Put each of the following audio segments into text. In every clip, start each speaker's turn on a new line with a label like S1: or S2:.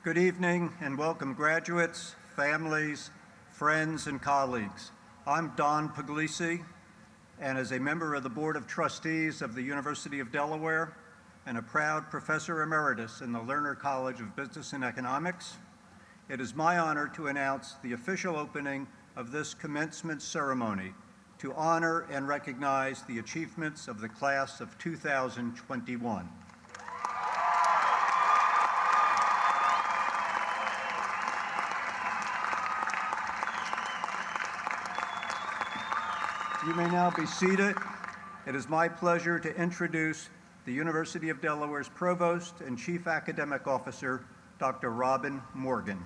S1: Good evening and welcome graduates, families, friends, and colleagues. I'm Don Puglisi, and as a member of the Board of Trustees of the University of Delaware and a proud professor emeritus in the Lerner College of Business and Economics, it is my honor to announce the official opening of this commencement ceremony to honor and recognize the achievements of the class of 2021. You may now be seated. It is my pleasure to introduce the University of Delaware's Provost and Chief Academic Officer, Dr. Robin Morgan.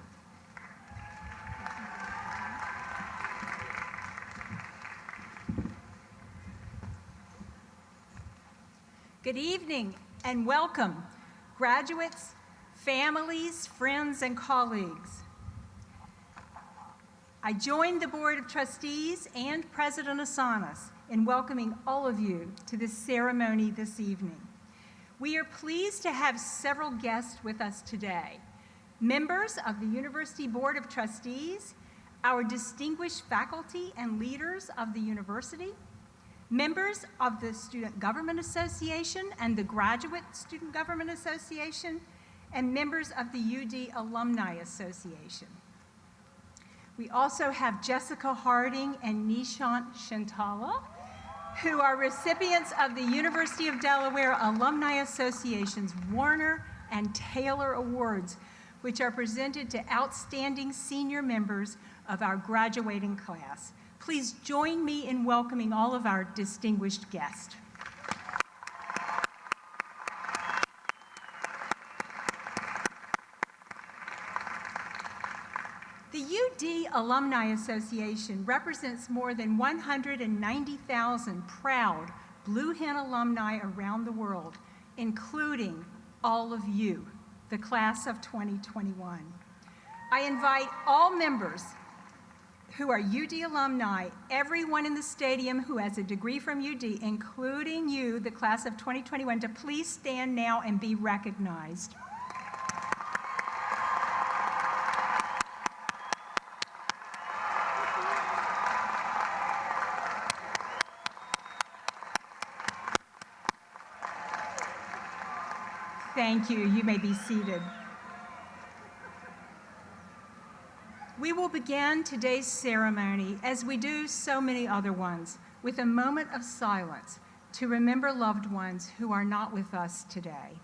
S2: Good evening and welcome, graduates, families, friends, and colleagues. I join the Board of Trustees and President Asanas in welcoming all of you to this ceremony this evening. We are pleased to have several guests with us today. Members of the University Board of Trustees, our distinguished faculty and leaders of the university, members of the Student Government Association and the Graduate Student Government Association, and members of the UD Alumni Association. We also have Jessica Harding and Nishant Shantala, who are recipients of the University of Delaware Alumni Association's Warner and Taylor Awards, which are presented to outstanding senior members of our graduating class. Please join me in welcoming all of our distinguished guests. The UD Alumni Association represents more than 190,000 proud Blue Hen alumni around the world, including all of you, the class of 2021. I invite all members who are UD alumni, everyone in the stadium who has a degree from UD, including you, the class of 2021, to please stand now and be recognized. Thank you. You may be seated. We will begin today's ceremony, as we do so many other ones, with a moment of silence to remember loved ones who are not with us today.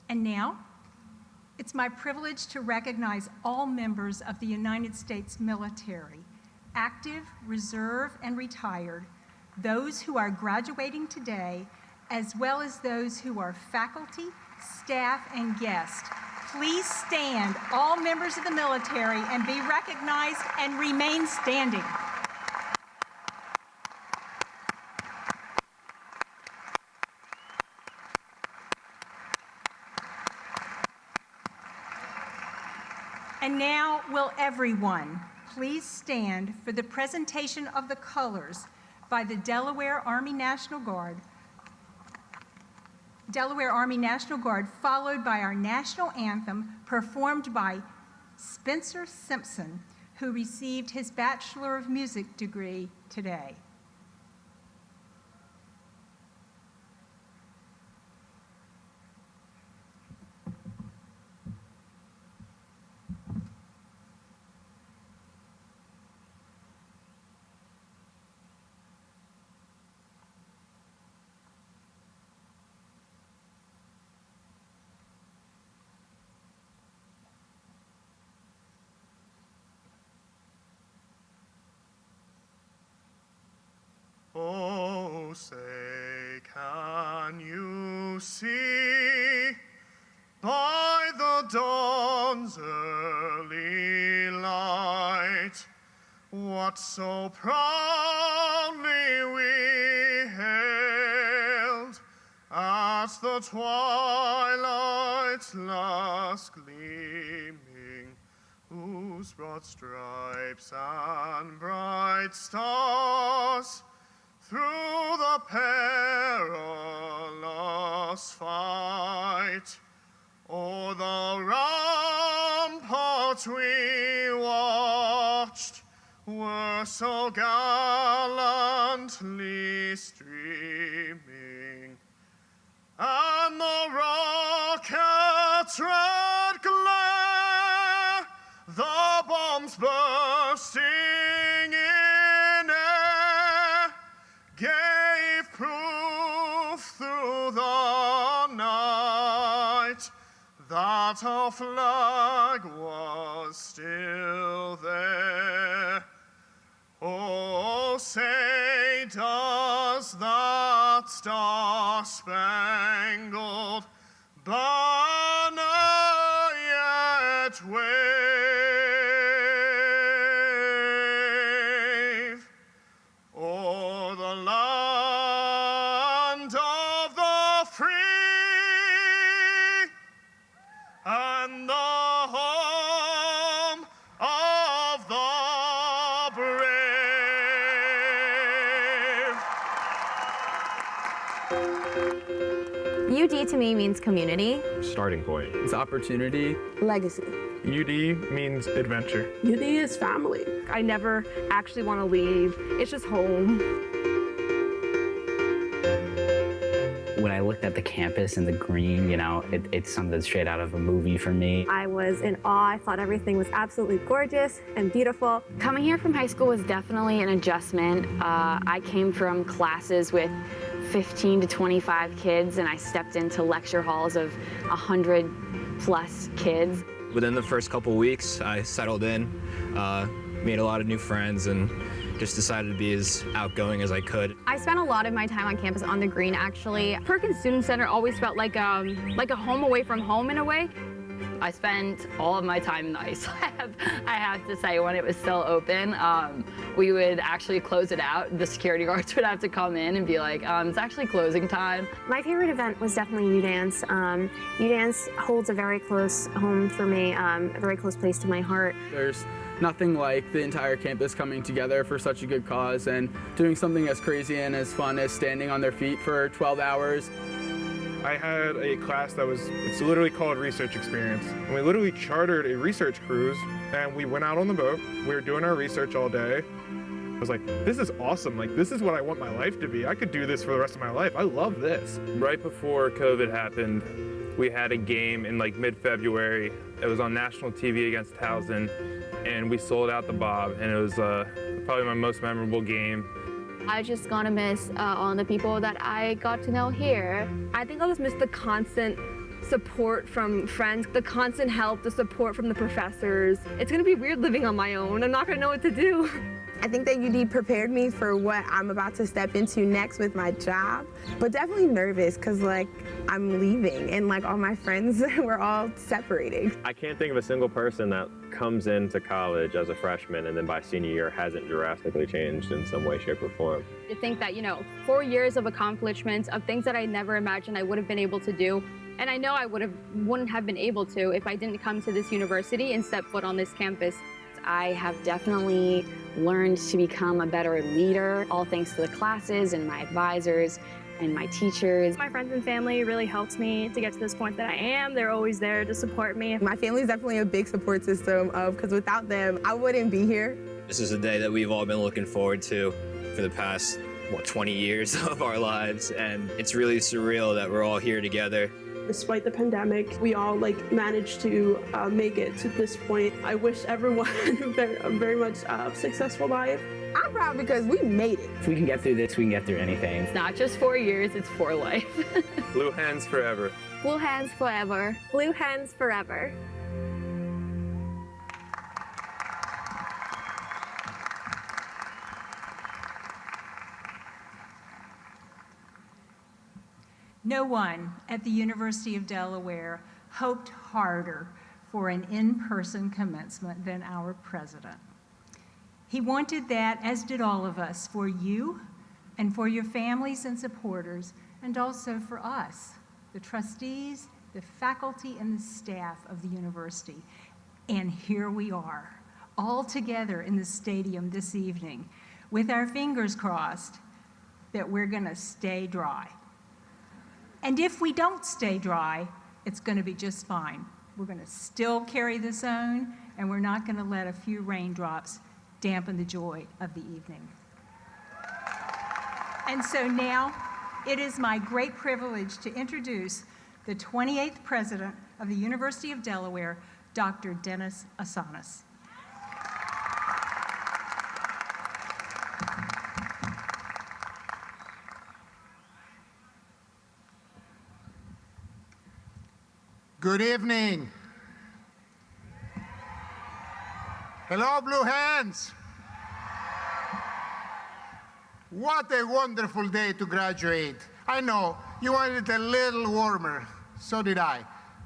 S2: And now, it's my privilege to recognize all members of the United States military, active, reserve, and retired, those who are graduating today, as well as those who are faculty, staff, and guests. Please stand, all members of the military, and be recognized and remain standing. And now, will everyone please stand for the presentation of the colors by the Delaware Army National Guard, followed by our national anthem performed by Spencer Simpson, who received his Bachelor of Music degree today.
S3: Oh, say, can you see by the dawn's early light what so proudly we hailed at the twilight's last gleaming, whose broad broad stripes and bright stars through the perilous fight. O'er the ramparts we watched were so gallantly streaming, and the rocket's red glare, the bombs bursting in air, gave proof through the night that our flag was still there. Oh, say does that star-spangled banner yet wave o'er the land of the free and the home of the brave?
S4: UD to me means community.
S5: Starting point.
S6: It's opportunity.
S7: Legacy.
S3: UD means adventure.
S7: UD is family.
S8: I never actually want to leave. It's just home.
S9: When I looked at the campus and the green, it's something straight out of a movie for me.
S4: I was in awe. I thought everything was absolutely gorgeous and beautiful.
S10: Coming here from high school was definitely an adjustment. I came from classes with 15 to 25 kids, and I stepped into lecture halls of 100 plus kids.
S5: Within the first couple weeks, I settled in, made a lot of new friends, and just decided to be as outgoing as I could.
S4: I spent a lot of my time on campus on the green, actually.
S8: Perkins Student Center always felt like a home away from home in a way.
S10: I spent all of my time in the ice lab. I have to say, when it was still open, we would actually close it out. The security guards would have to come in and be like, it's actually closing time.
S4: My favorite event was definitely UDance. UDance holds a very close home for me, a very close place to my heart.
S6: There's nothing like the entire campus coming together for such a good cause and doing something as crazy and as fun as standing on their feet for 12 hours.
S3: I had a class it's literally called Research Experience. And we literally chartered a research cruise, and we went out on the boat. We were doing our research all day. I was like, this is awesome. Like, this is what I want my life to be. I could do this for the rest of my life. I love this.
S11: Right before COVID happened, we had a game in like mid-February. It was on national TV against Towson, and we sold out the Bob, and it was probably my most memorable game.
S8: I just gonna miss all the people that I got to know here. I think I'll just miss the constant support from friends, the constant help, the support from the professors. It's gonna be weird living on my own. I'm not gonna know what to do.
S7: I think that UD prepared me for what I'm about to step into next with my job, but definitely nervous because I'm leaving and all my friends were all separating.
S5: I can't think of a single person that comes into college as a freshman and then by senior year hasn't drastically changed in some way, shape, or form.
S8: To think that, 4 years of accomplishments, of things that I never imagined I would have been able to do, and I know I wouldn't have been able to if I didn't come to this university and step foot on this campus.
S10: I have definitely learned to become a better leader, all thanks to the classes and my advisors and my teachers.
S4: My friends and family really helped me to get to this point that I am. They're always there to support me.
S7: My family is definitely a big support system because without them, I wouldn't be here.
S5: This is a day that we've all been looking forward to for the past, 20 years of our lives, and it's really surreal that we're all here together.
S7: Despite the pandemic, we all managed to make it to this point. I wish everyone very much successful life. I'm proud because we made it.
S9: If we can get through this, we can get through anything.
S10: It's not just 4 years, it's for life.
S11: Blue hands forever.
S8: Blue hands forever.
S4: Blue hands forever.
S2: No one at the University of Delaware hoped harder for an in-person commencement than our president. He wanted that, as did all of us, for you and for your families and supporters, and also for us, the trustees, the faculty, and the staff of the university. And here we are, all together in the stadium this evening with our fingers crossed that we're going to stay dry. And if we don't stay dry, it's going to be just fine. We're going to still carry the zone, and we're not going to let a few raindrops dampen the joy of the evening. And so now, it is my great privilege to introduce the 28th President of the University of Delaware, Dr. Dennis Asanas.
S12: Good evening. Hello, Blue Hands. What a wonderful day to graduate. I know you wanted it a little warmer, so did I,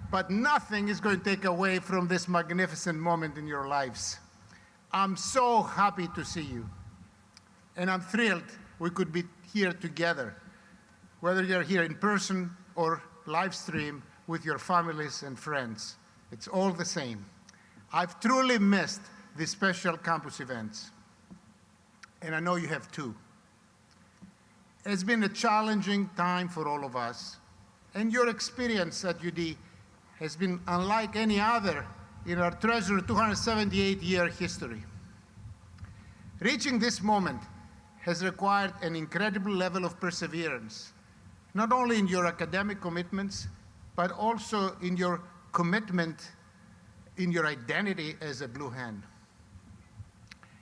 S12: but nothing is going to take away from this magnificent moment in your lives. I'm so happy to see you, and I'm thrilled we could be here together, whether you're here in person or live stream with your families and friends. It's all the same. I've truly missed these special campus events, and I know you have too. It's been a challenging time for all of us, and your experience at UD has been unlike any other in our treasured 278-year history. Reaching this moment has required an incredible level of perseverance, not only in your academic commitments, but also in your commitment, in your identity as a Blue Hand.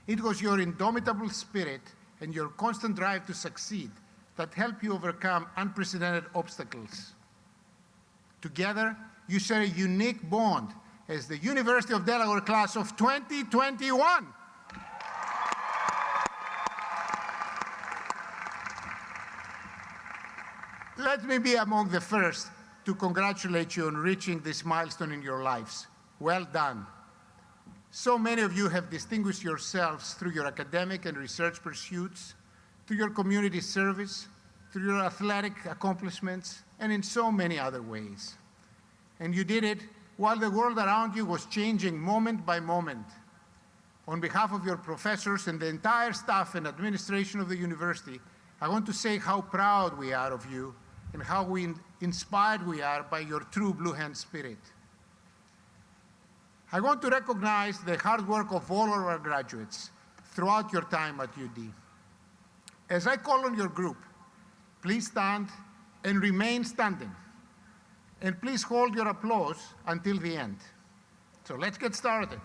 S12: It was your indomitable spirit and your constant drive to succeed that helped you overcome unprecedented obstacles. Together, you share a unique bond as the University of Delaware class of 2021. Let me be among the first to congratulate you on reaching this milestone in your lives. Well done. So many of you have distinguished yourselves through your academic and research pursuits, through your community service, through your athletic accomplishments, and in so many other ways. And you did it while the world around you was changing moment by moment. On behalf of your professors and the entire staff and administration of the university, I want to say how proud we are of you and how inspired we are by your true Blue Hand spirit. I want to recognize the hard work of all of our graduates throughout your time at UD. As I call on your group, please stand and remain standing. And please hold your applause until the end. So let's get started.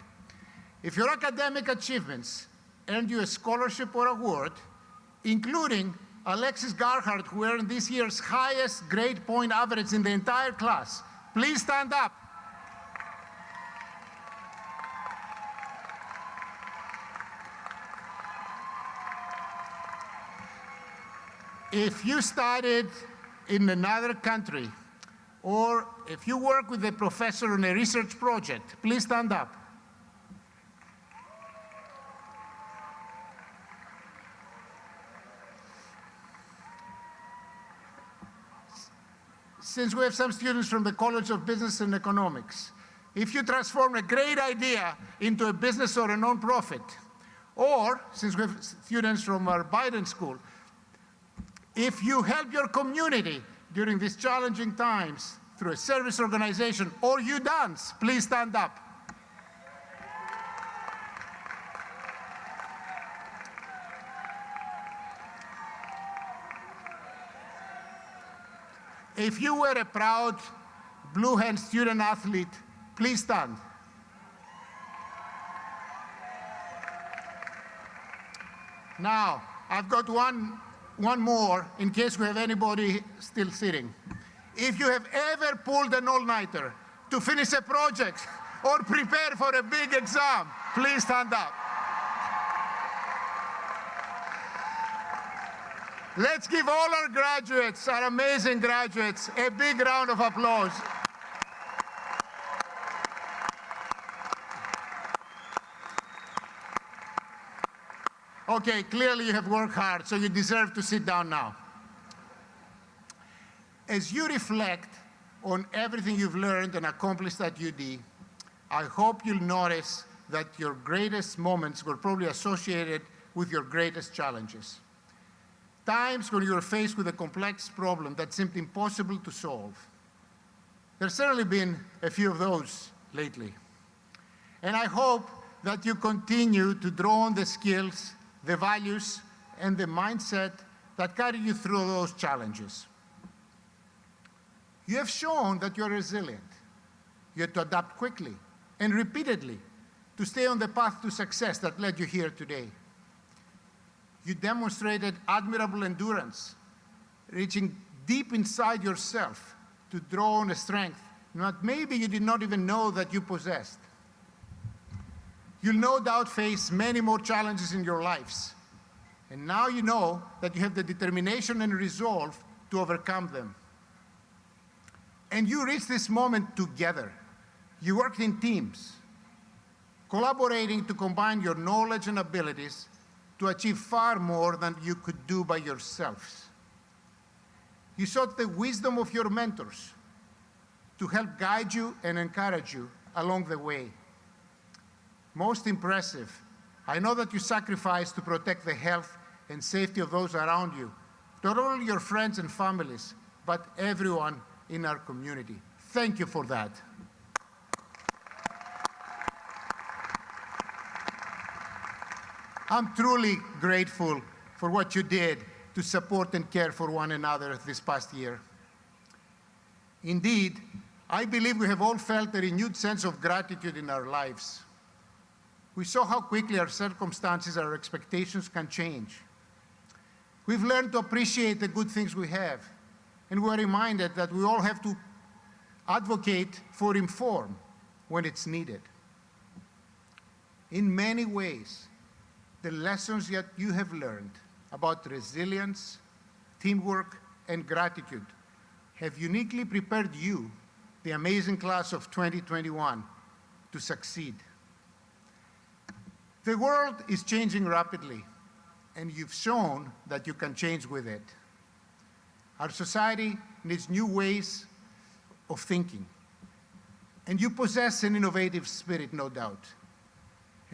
S12: If your academic achievements earned you a scholarship or award, including Alexis Garhart, who earned this year's highest grade point average in the entire class, please stand up. If you studied in another country, or if you work with a professor on a research project, please stand up. Since we have some students from the College of Business and Economics, if you transform a great idea into a business or a nonprofit, or since we have students from our Biden School, if you help your community during these challenging times through a service organization, or you dance, please stand up. If you were a proud Blue Hand student athlete, please stand. Now, I've got one more in case we have anybody still sitting. If you have ever pulled an all-nighter to finish a project or prepare for a big exam, please stand up. Let's give all our graduates, our amazing graduates, a big round of applause. Okay, clearly you have worked hard, so you deserve to sit down now. As you reflect on everything you've learned and accomplished at UD, I hope you'll notice that your greatest moments were probably associated with your greatest challenges. Times when you are faced with a complex problem that seemed impossible to solve. There's certainly been a few of those lately. And I hope that you continue to draw on the skills, the values, and the mindset that carry you through those challenges. You have shown that you're resilient. You had to adapt quickly and repeatedly to stay on the path to success that led you here today. You demonstrated admirable endurance, reaching deep inside yourself to draw on a strength that maybe you did not even know that you possessed. You'll no doubt face many more challenges in your lives, and now you know that you have the determination and resolve to overcome them. And you reached this moment together. You worked in teams, collaborating to combine your knowledge and abilities to achieve far more than you could do by yourselves. You sought the wisdom of your mentors to help guide you and encourage you along the way. Most impressive, I know that you sacrificed to protect the health and safety of those around you, not only your friends and families, but everyone in our community. Thank you for that. I'm truly grateful for what you did to support and care for one another this past year. Indeed, I believe we have all felt a renewed sense of gratitude in our lives. We saw how quickly our circumstances, our expectations can change. We've learned to appreciate the good things we have, and we're reminded that we all have to advocate for reform when it's needed. In many ways, the lessons that you have learned about resilience, teamwork, and gratitude have uniquely prepared you, the amazing class of 2021, to succeed. The world is changing rapidly, and you've shown that you can change with it. Our society needs new ways of thinking, and you possess an innovative spirit, no doubt.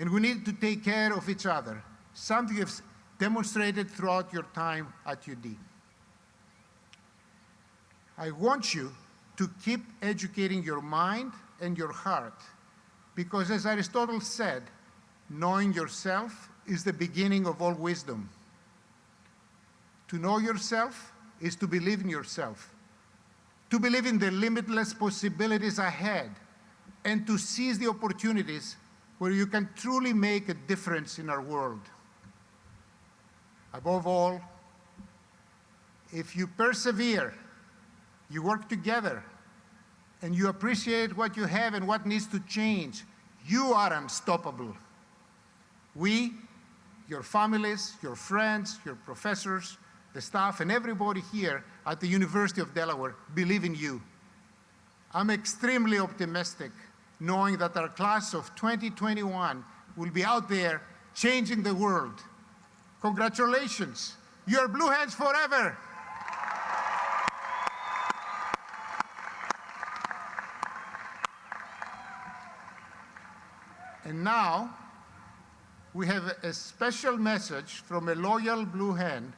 S12: And we need to take care of each other, something you've demonstrated throughout your time at UD. I want you to keep educating your mind and your heart, because as Aristotle said, knowing yourself is the beginning of all wisdom. To know yourself is to believe in yourself, to believe in the limitless possibilities ahead, and to seize the opportunities where you can truly make a difference in our world. Above all, if you persevere, you work together, and you appreciate what you have and what needs to change, you are unstoppable. We, your families, your friends, your professors, the staff, and everybody here at the University of Delaware believe in you. I'm extremely optimistic knowing that our class of 2021 will be out there changing the world. Congratulations. You're Blue Hands forever. And now, we have a special message from a loyal Blue Hand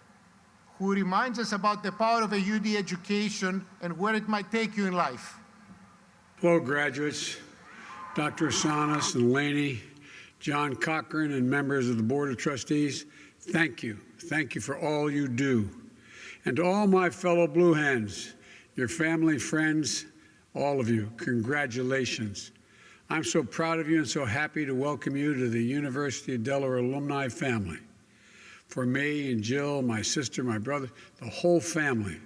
S12: who reminds us about the power of a UD education and where it might take you in life.
S13: Hello, graduates. Dr. Asanas and Laney, John Cochran, and members of the Board of Trustees, thank you. Thank you for all you do. And to all my fellow Blue Hands, your family, friends, all of you, congratulations. I'm so proud of you and so happy to welcome you to the University of Delaware alumni family. For me and Jill, my sister, my brother, the whole family,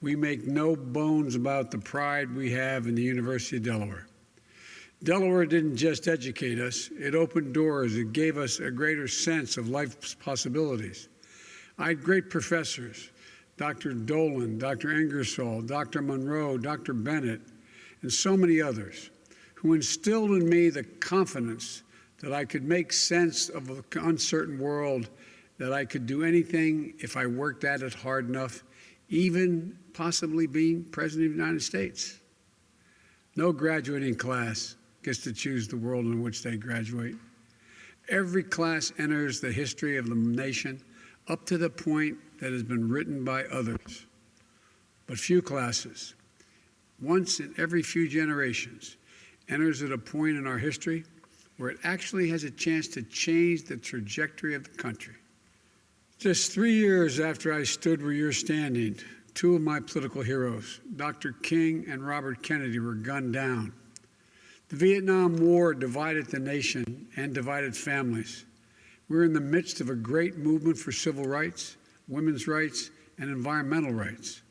S13: we make no bones about the pride we have in the University of Delaware. Delaware didn't just educate us, it opened doors, it gave us a greater sense of life's possibilities. I had great professors, Dr. Dolan, Dr. Ingersoll, Dr. Monroe, Dr. Bennett, and so many others, who instilled in me the confidence that I could make sense of an uncertain world, that I could do anything if I worked at it hard enough, even possibly being President of the United States. No graduating class gets to choose the world in which they graduate. Every class enters the history of the nation up to the point that has been written by others. But few classes, once in every few generations, enters at a point in our history where it actually has a chance to change the trajectory of the country. Just 3 years after I stood where you're standing, two of my political heroes, Dr. King and Robert Kennedy, were gunned down. The Vietnam War divided the nation and divided families. We're in the midst of a great movement for civil rights, women's rights, and environmental rights.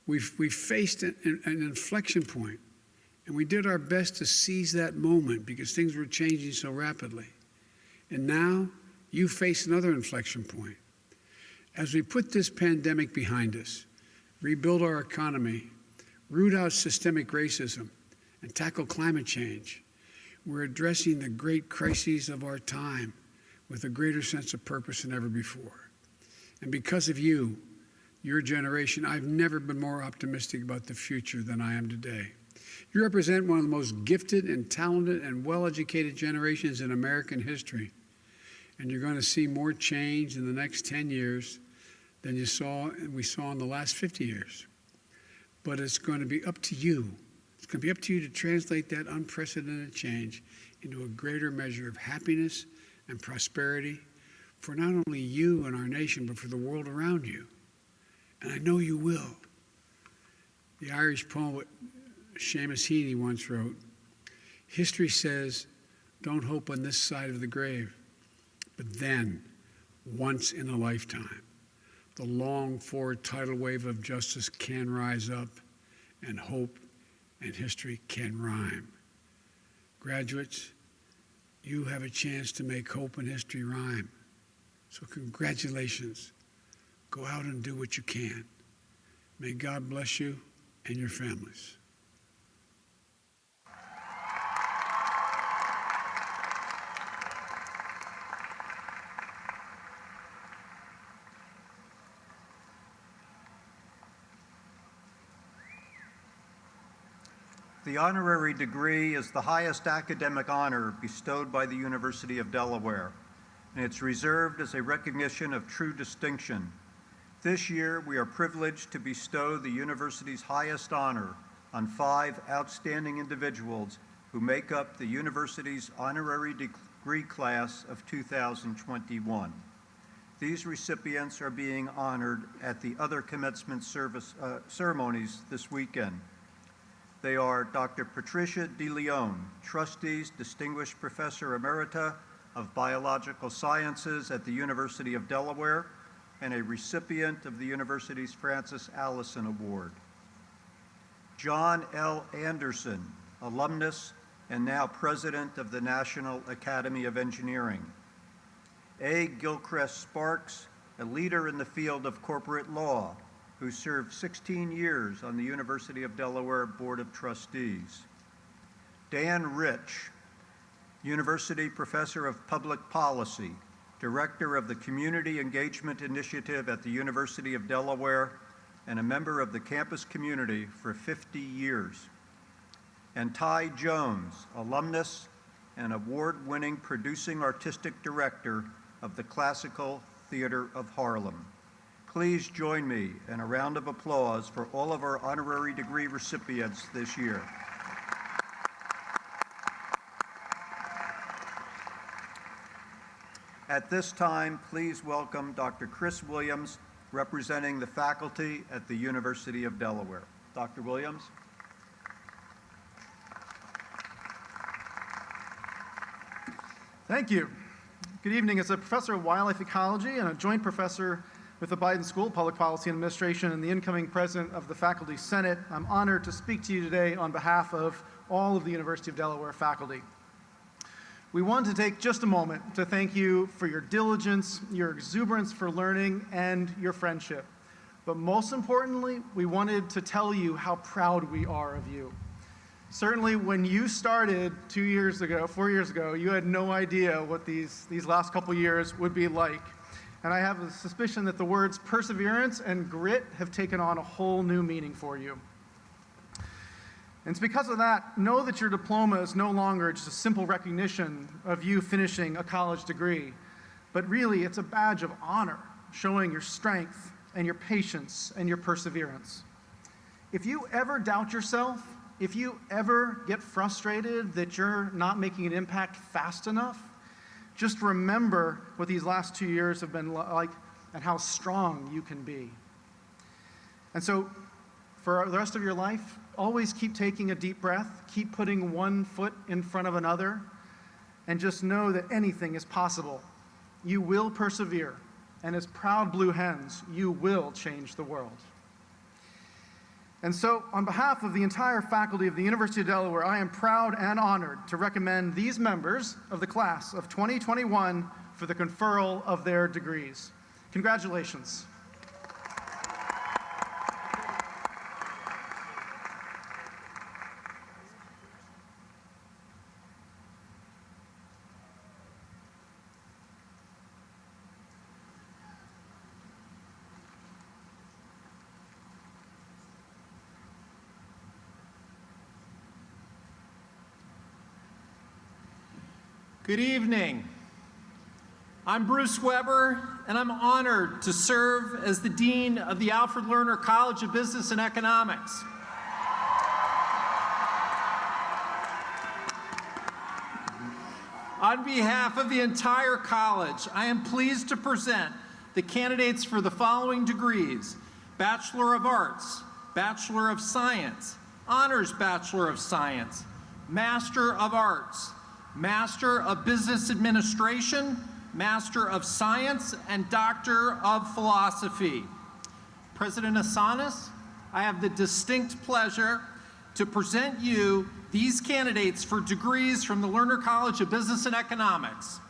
S13: We faced an inflection point, and we did our best to seize that moment because things were changing so rapidly. And now you face another inflection point. As we put this pandemic behind us, rebuild our economy, root out systemic racism, and tackle climate change, we're addressing the great crises of our time with a greater sense of purpose than ever before. And because of you, your generation, I've never been more optimistic about the future than I am today. You represent one of the most gifted and talented and well-educated generations in American history. And you're going to see more change in the next 10 years than we saw in the last 50 years. But it's going to be up to you. It's going to be up to you to translate that unprecedented change into a greater measure of happiness and prosperity for not only you and our nation, but for the world around you. And I know you will. The Irish poet Seamus Heaney once wrote, "History says, don't hope on this side of the grave, but then, once in a lifetime, the longed-for tidal wave of justice can rise up, and hope and history can rhyme." Graduates, you have a chance to make hope and history rhyme. So congratulations. Go out and do what you can. May God bless you and your families.
S1: The honorary degree is the highest academic honor bestowed by the University of Delaware, and it's reserved as a recognition of true distinction. This year, we are privileged to bestow the university's highest honor on 5 outstanding individuals who make up the university's honorary degree class of 2021. These recipients are being honored at the other commencement ceremonies this weekend. They are Dr. Patricia DeLeon, Trustees Distinguished Professor Emerita of Biological Sciences at the University of Delaware, and a recipient of the university's Francis Allison Award. John L. Anderson, alumnus and now president of the National Academy of Engineering. A. Gilchrist Sparks, a leader in the field of corporate law, who served 16 years on the University of Delaware Board of Trustees. Dan Rich, University Professor of Public Policy, Director of the Community Engagement Initiative at the University of Delaware, and a member of the campus community for 50 years. And Ty Jones, alumnus and award-winning producing artistic director of the Classical Theater of Harlem. Please join me in a round of applause for all of our honorary degree recipients this year. At this time, please welcome Dr. Chris Williams, representing the faculty at the University of Delaware. Dr. Williams.
S14: Thank you. Good evening. As a professor of wildlife ecology and a joint professor with the Biden School of Public Policy and Administration and the incoming president of the Faculty Senate, I'm honored to speak to you today on behalf of all of the University of Delaware faculty. We want to take just a moment to thank you for your diligence, your exuberance for learning, and your friendship. But most importantly, we wanted to tell you how proud we are of you. Certainly when you started 4 years ago, you had no idea what these last couple years would be like. And I have a suspicion that the words perseverance and grit have taken on a whole new meaning for you. And it's because of that, know that your diploma is no longer just a simple recognition of you finishing a college degree, but really it's a badge of honor, showing your strength and your patience and your perseverance. If you ever doubt yourself, if you ever get frustrated that you're not making an impact fast enough, just remember what these last 2 years have been like and how strong you can be. And so for the rest of your life, always keep taking a deep breath, keep putting one foot in front of another, and just know that anything is possible. You will persevere, and as proud blue hens, you will change the world. And so, on behalf of the entire faculty of the University of Delaware, I am proud and honored to recommend these members of the class of 2021 for the conferral of their degrees. Congratulations.
S15: Good evening. I'm Bruce Weber, and I'm honored to serve as the Dean of the Alfred Lerner College of Business and Economics. On behalf of the entire college, I am pleased to present the candidates for the following degrees: Bachelor of Arts, Bachelor of Science, Honors Bachelor of Science, Master of Arts, Master of Business Administration, Master of Science, and Doctor of Philosophy. President Asanas, I have the distinct pleasure to present you these candidates for degrees from the Lerner College of Business and Economics.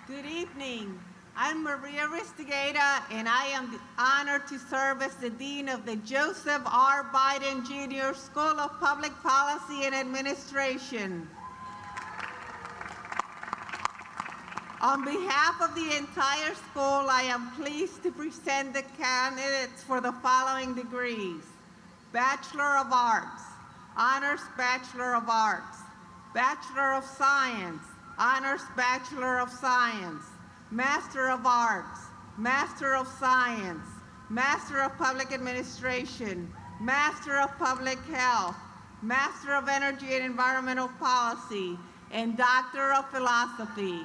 S16: Good evening. I'm Maria Ristigeta, and I am honored to serve as the Dean of the Joseph R. Biden Jr. School of Public Policy and Administration. On behalf of the entire school, I am pleased to present the candidates for the following degrees: Bachelor of Arts, Honors Bachelor of Arts, Bachelor of Science, Honors Bachelor of Science, Master of Arts, Master of Science, Master of Public Administration, Master of Public Health, Master of Energy and Environmental Policy, and Doctor of Philosophy.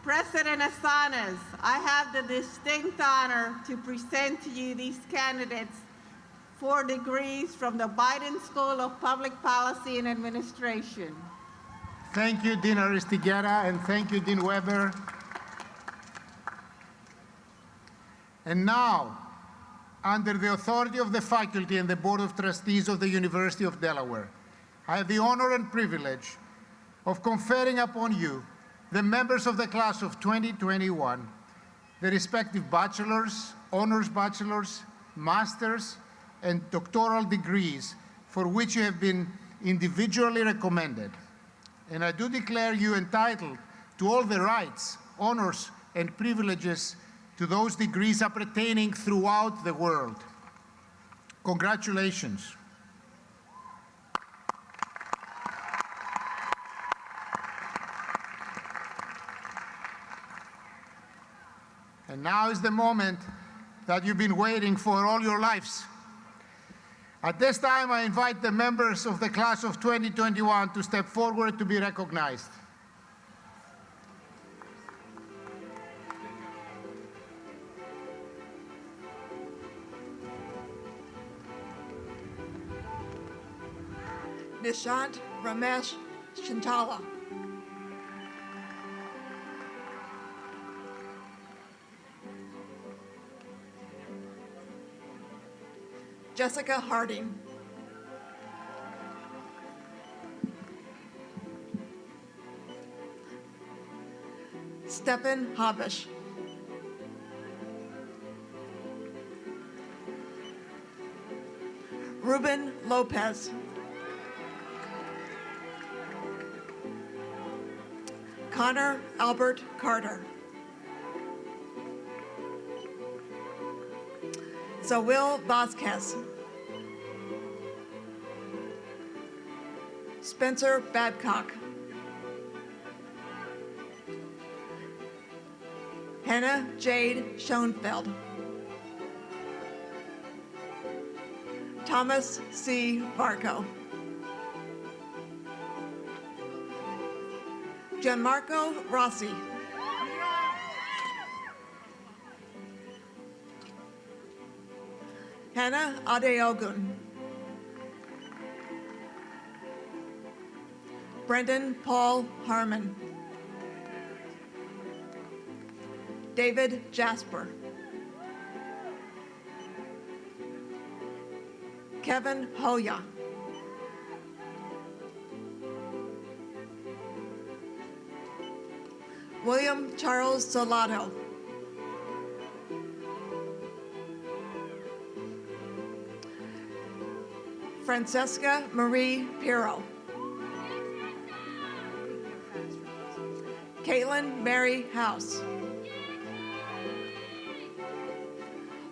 S16: President Asanas, I have the distinct honor to present to you these candidates for degrees from the Biden School of Public Policy and Administration.
S12: Thank you, Dean Aristigeta, and thank you, Dean Weber. And now, under the authority of the faculty and the Board of Trustees of the University of Delaware, I have the honor and privilege of conferring upon you, the members of the class of 2021, the respective bachelor's, honors bachelor's, master's, and doctoral degrees for which you have been individually recommended. And I do declare you entitled to all the rights, honors, and privileges to those degrees appertaining throughout the world. Congratulations. And now is the moment that you've been waiting for all your lives. At this time, I invite the members of the class of 2021 to step forward to be recognized.
S17: Nishant Ramesh Shintala. Jessica Harding. Stephen Habish. Ruben Lopez. Connor Albert Carter. Zawil Vasquez. Spencer Babcock. Hannah Jade Schoenfeld. Thomas C. Varco. Gianmarco Rossi. Hannah Adeogun. Brendan Paul Harmon. David Jasper. Kevin Hoya. William Charles Zolato. Francesca Marie Pirro. Caitlin Mary House.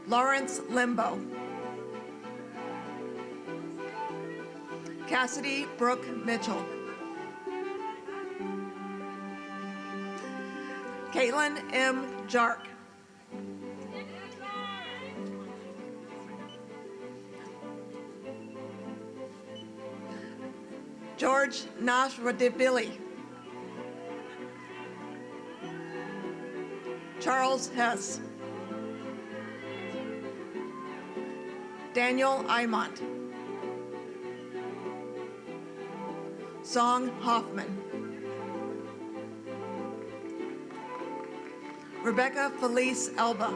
S17: Lawrence Limbo. Cassidy Brooke Mitchell. Caitlin M. Jark. George Nashradibili. Charles Hess. Daniel Imont. Song Hoffman. Rebecca Felice Elba.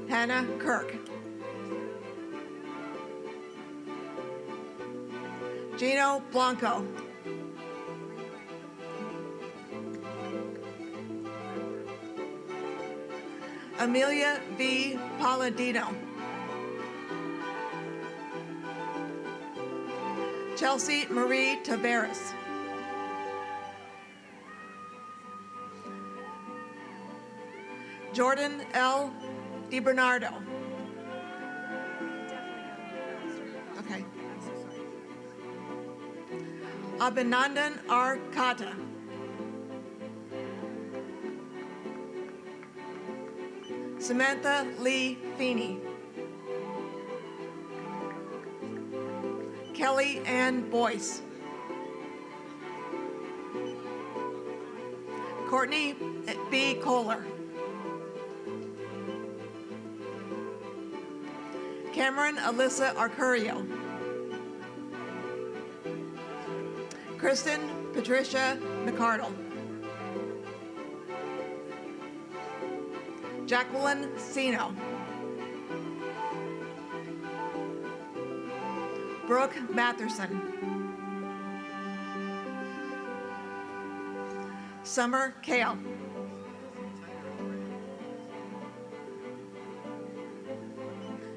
S17: Hannah Kirk. Gino Blanco. Amelia V. Palladino. Chelsea Marie Tavares. Jordan L. DiBernardo. Okay. Abhinandan R. Kata. Samantha Lee Feeney. Kelly Ann Boyce. Courtney B. Kohler. Cameron Alyssa Arcurio. Kristen Patricia McCardle. Jacqueline Sino. Brooke Matherson. Summer Kale.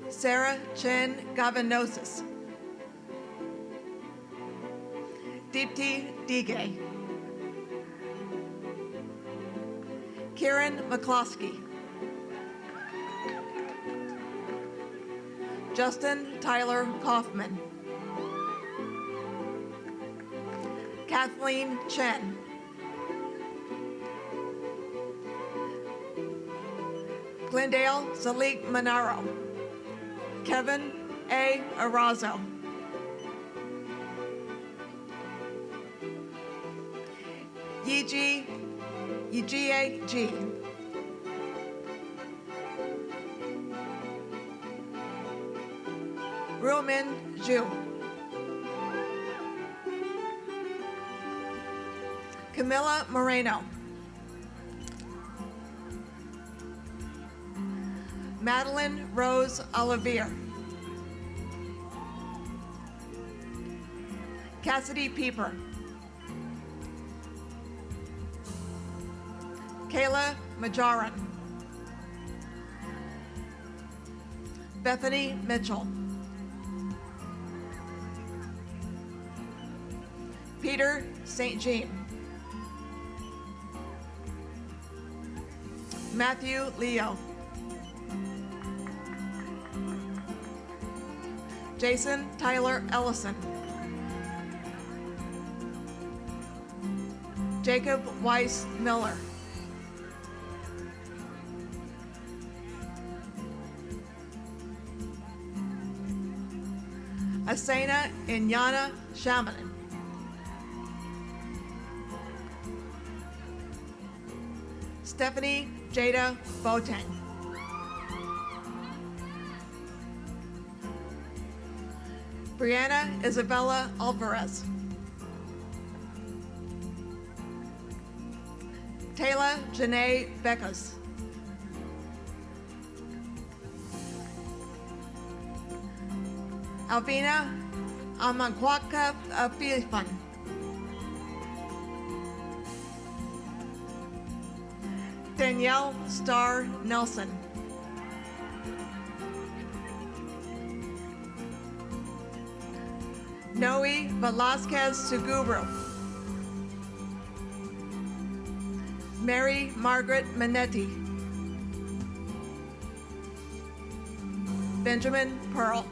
S17: Sarah Chen Gavinosis. Deepti Dige. Kieran McCloskey. Justin Tyler Kaufman. Kathleen Chen. Glendale Salik Monaro. Kevin A. Arazo. Yiji G. Ruomin Zhu. Camilla Moreno. Madeline Rose Olivier. Cassidy Pieper. Kayla Majaran. Bethany Mitchell. Peter St. Jean. Matthew Leo. Jason Tyler Ellison. Jacob Weiss Miller. Asena Inyana Shamanin. Stephanie Jada Boateng. Brianna Isabella Alvarez. Taylor Janae Beckus. Alvina Amankwaka Afifan. Danielle Starr Nelson. Noe Velasquez Suguru. Mary Margaret Manetti. Benjamin Pearl.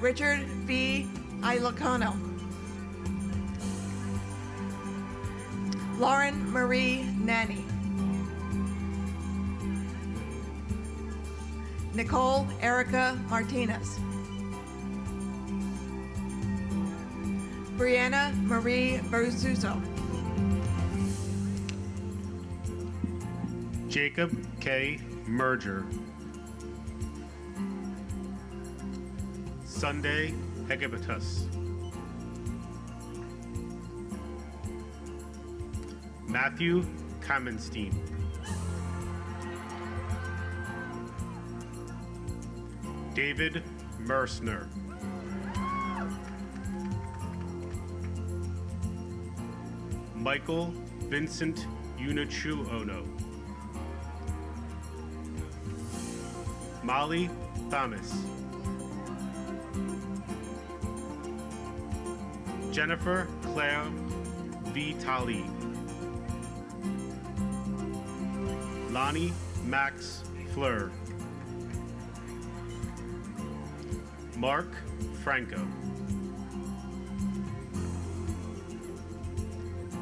S17: Richard V. Ilocono. Lauren Marie Nanny. Nicole Erica Martinez. Brianna Marie Versuso.
S18: Jacob K. Merger. Sunday Hegebatus. Matthew Kamenstein. David Mersner. Michael Vincent Unichu Ono. Molly Thomas. Jennifer Claire Vitali. Lonnie Max Fleur. Mark Franco.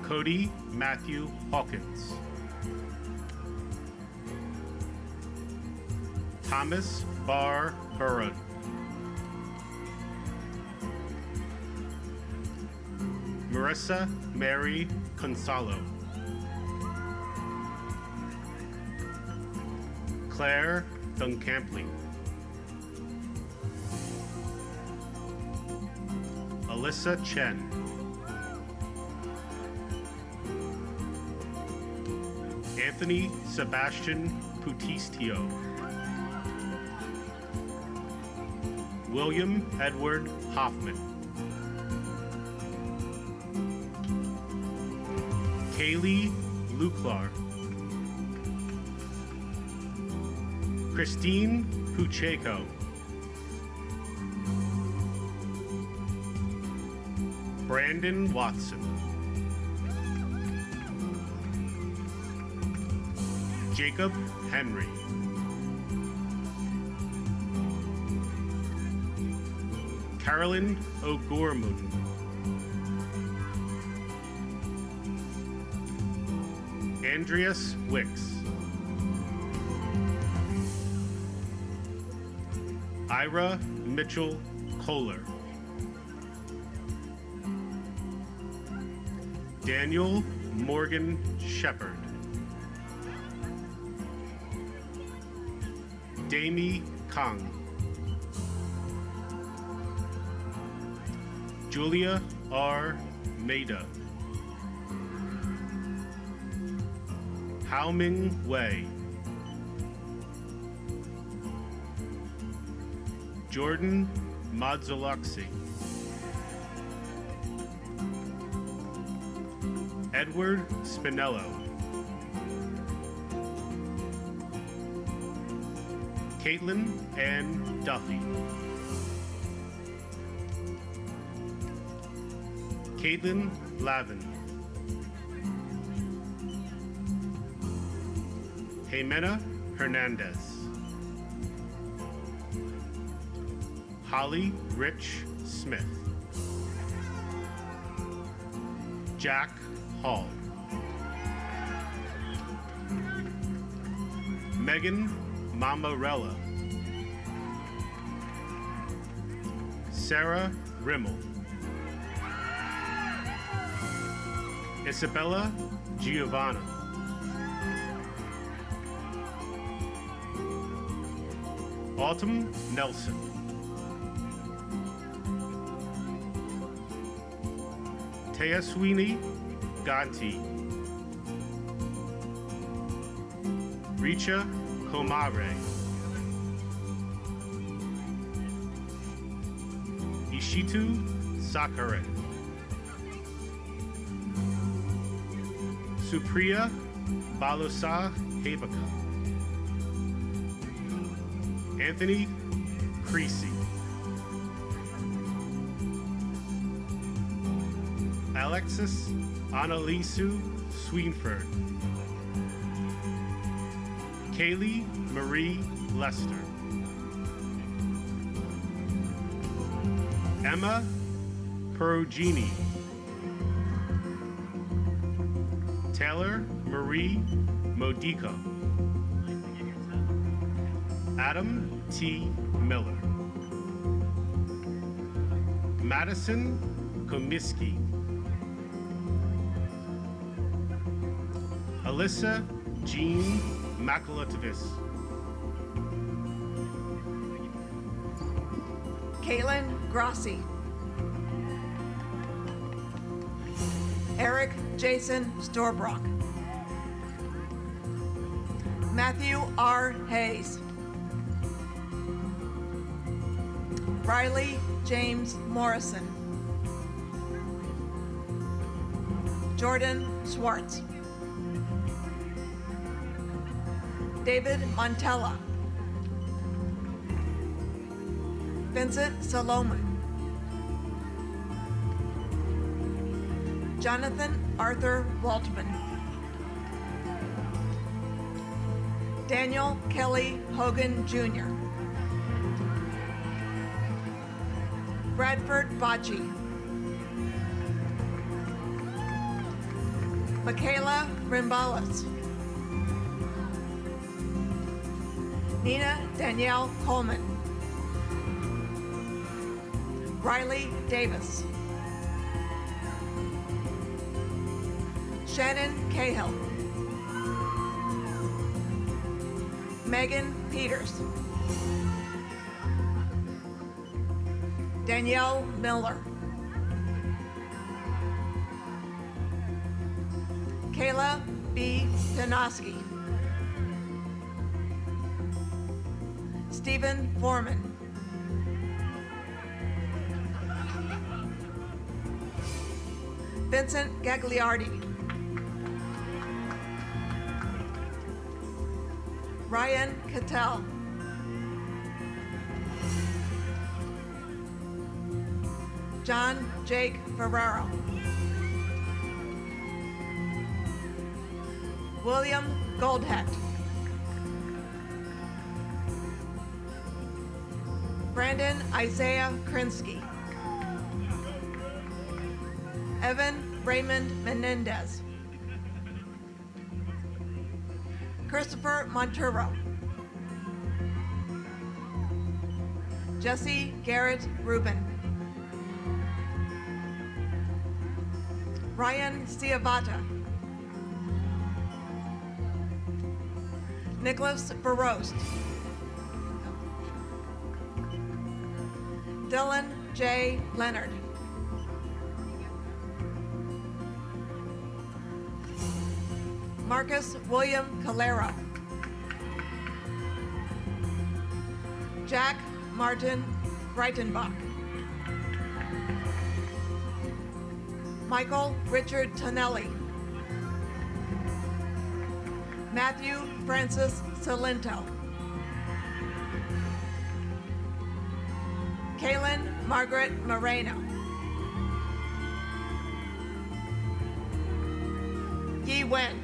S18: Cody Matthew Hawkins. Thomas Barr Burrud. Marissa Mary Consalo. Claire Duncampley. Alyssa Chen. Anthony Sebastian Putistio. William Edward Hoffman. Kaylee Luclar. Christine Pucheco. Brandon Watson. Jacob Henry. Carolyn O'Gorman. Andreas Wicks. Ira Mitchell Kohler. Daniel Morgan Shepard. Damie Kang. Julia R. Maida. Haoming Wei. Jordan Mazzoloxi. Edward Spinello. Caitlin Ann Duffy. Caitlin Lavin. Jimena Hernandez. Holly Rich Smith. Jack Hall. Megan Mamarella. Sarah Rimmel. Isabella Giovanna. Autumn Nelson. Taya Sweeney Ganti. Richa Komare. Ishitu Sakare. Supriya Balosa Hebaka. Anthony Creasy. Alexis Annalisu Sweenford. Kaylee Marie Lester. Emma Perugini. Taylor Marie Modica. Adam T. Miller. Madison Komisky. Alyssa Jean Makalatovis.
S17: Caitlin Grossi. Eric Jason Storbrock. Matthew R. Hayes. Riley James Morrison. Jordan Swartz. David Montella. Vincent Solomon. Jonathan Arthur Waltman. Daniel Kelly Hogan Jr. Bradford Bocci. Michaela Rimbalis. Nina Danielle Coleman. Riley Davis. Shannon Cahill. Megan Peters. Danielle Miller. Kayla B. Pinoski. Stephen Foreman. Vincent Gagliardi. Ryan Cattell. John Jake Ferraro. William Goldheck. Brandon Isaiah Krinsky. Evan Raymond Menendez. Christopher Monturo. Jesse Garrett Rubin. Ryan Ciavata. Nicholas Barost. Dylan J. Leonard. Marcus William Calero. Jack Martin Breitenbach. Michael Richard Tonelli. Matthew Francis Salento. Kaylin Margaret Moreno. Yi Wen.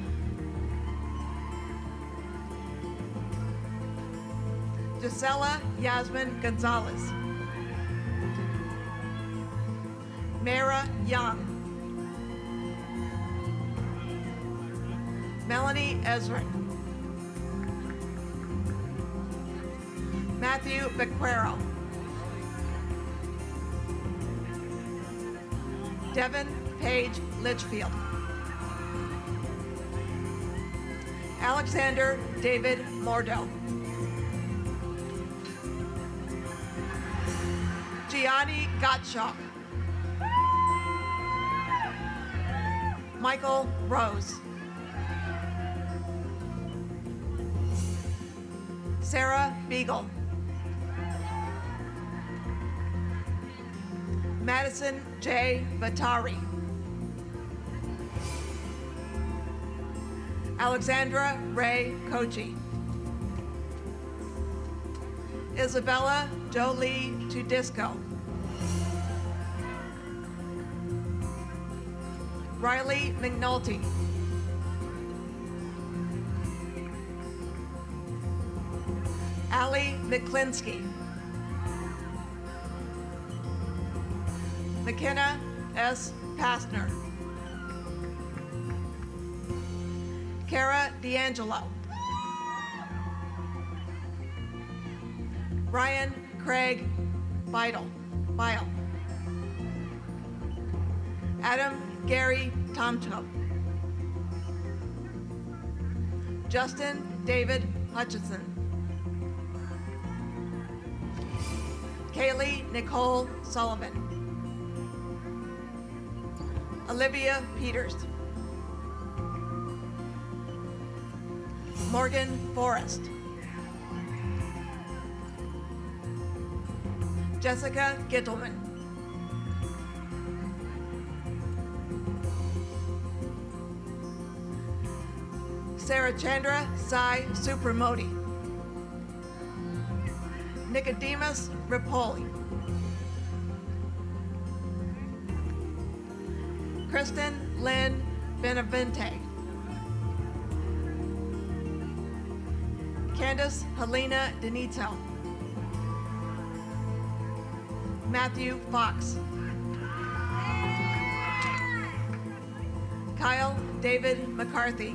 S17: Gisela Yasmin Gonzalez. Mara Young. Melanie Ezrin. Matthew Bequero. Devin Page Litchfield. Alexander David Mordo. Gianni Gottschalk. Michael Rose. Sarah Beagle. Madison J. Vatari. Alexandra Ray Kochi. Isabella Jolie Tudisco. Riley McNulty. Allie McClinsky. McKenna S. Pastner. Kara D'Angelo. Ryan Craig Bile. Adam Gary Tomto. Justin David Hutchinson. Kaylee Nicole Sullivan. Olivia Peters. Morgan Forrest. Jessica Gittleman. Sarah Chandra Sai Supramodi. Nicodemus Ripoli. Kristen Lynn Benavente. Candace Helena Denito. Matthew Fox. Kyle David McCarthy.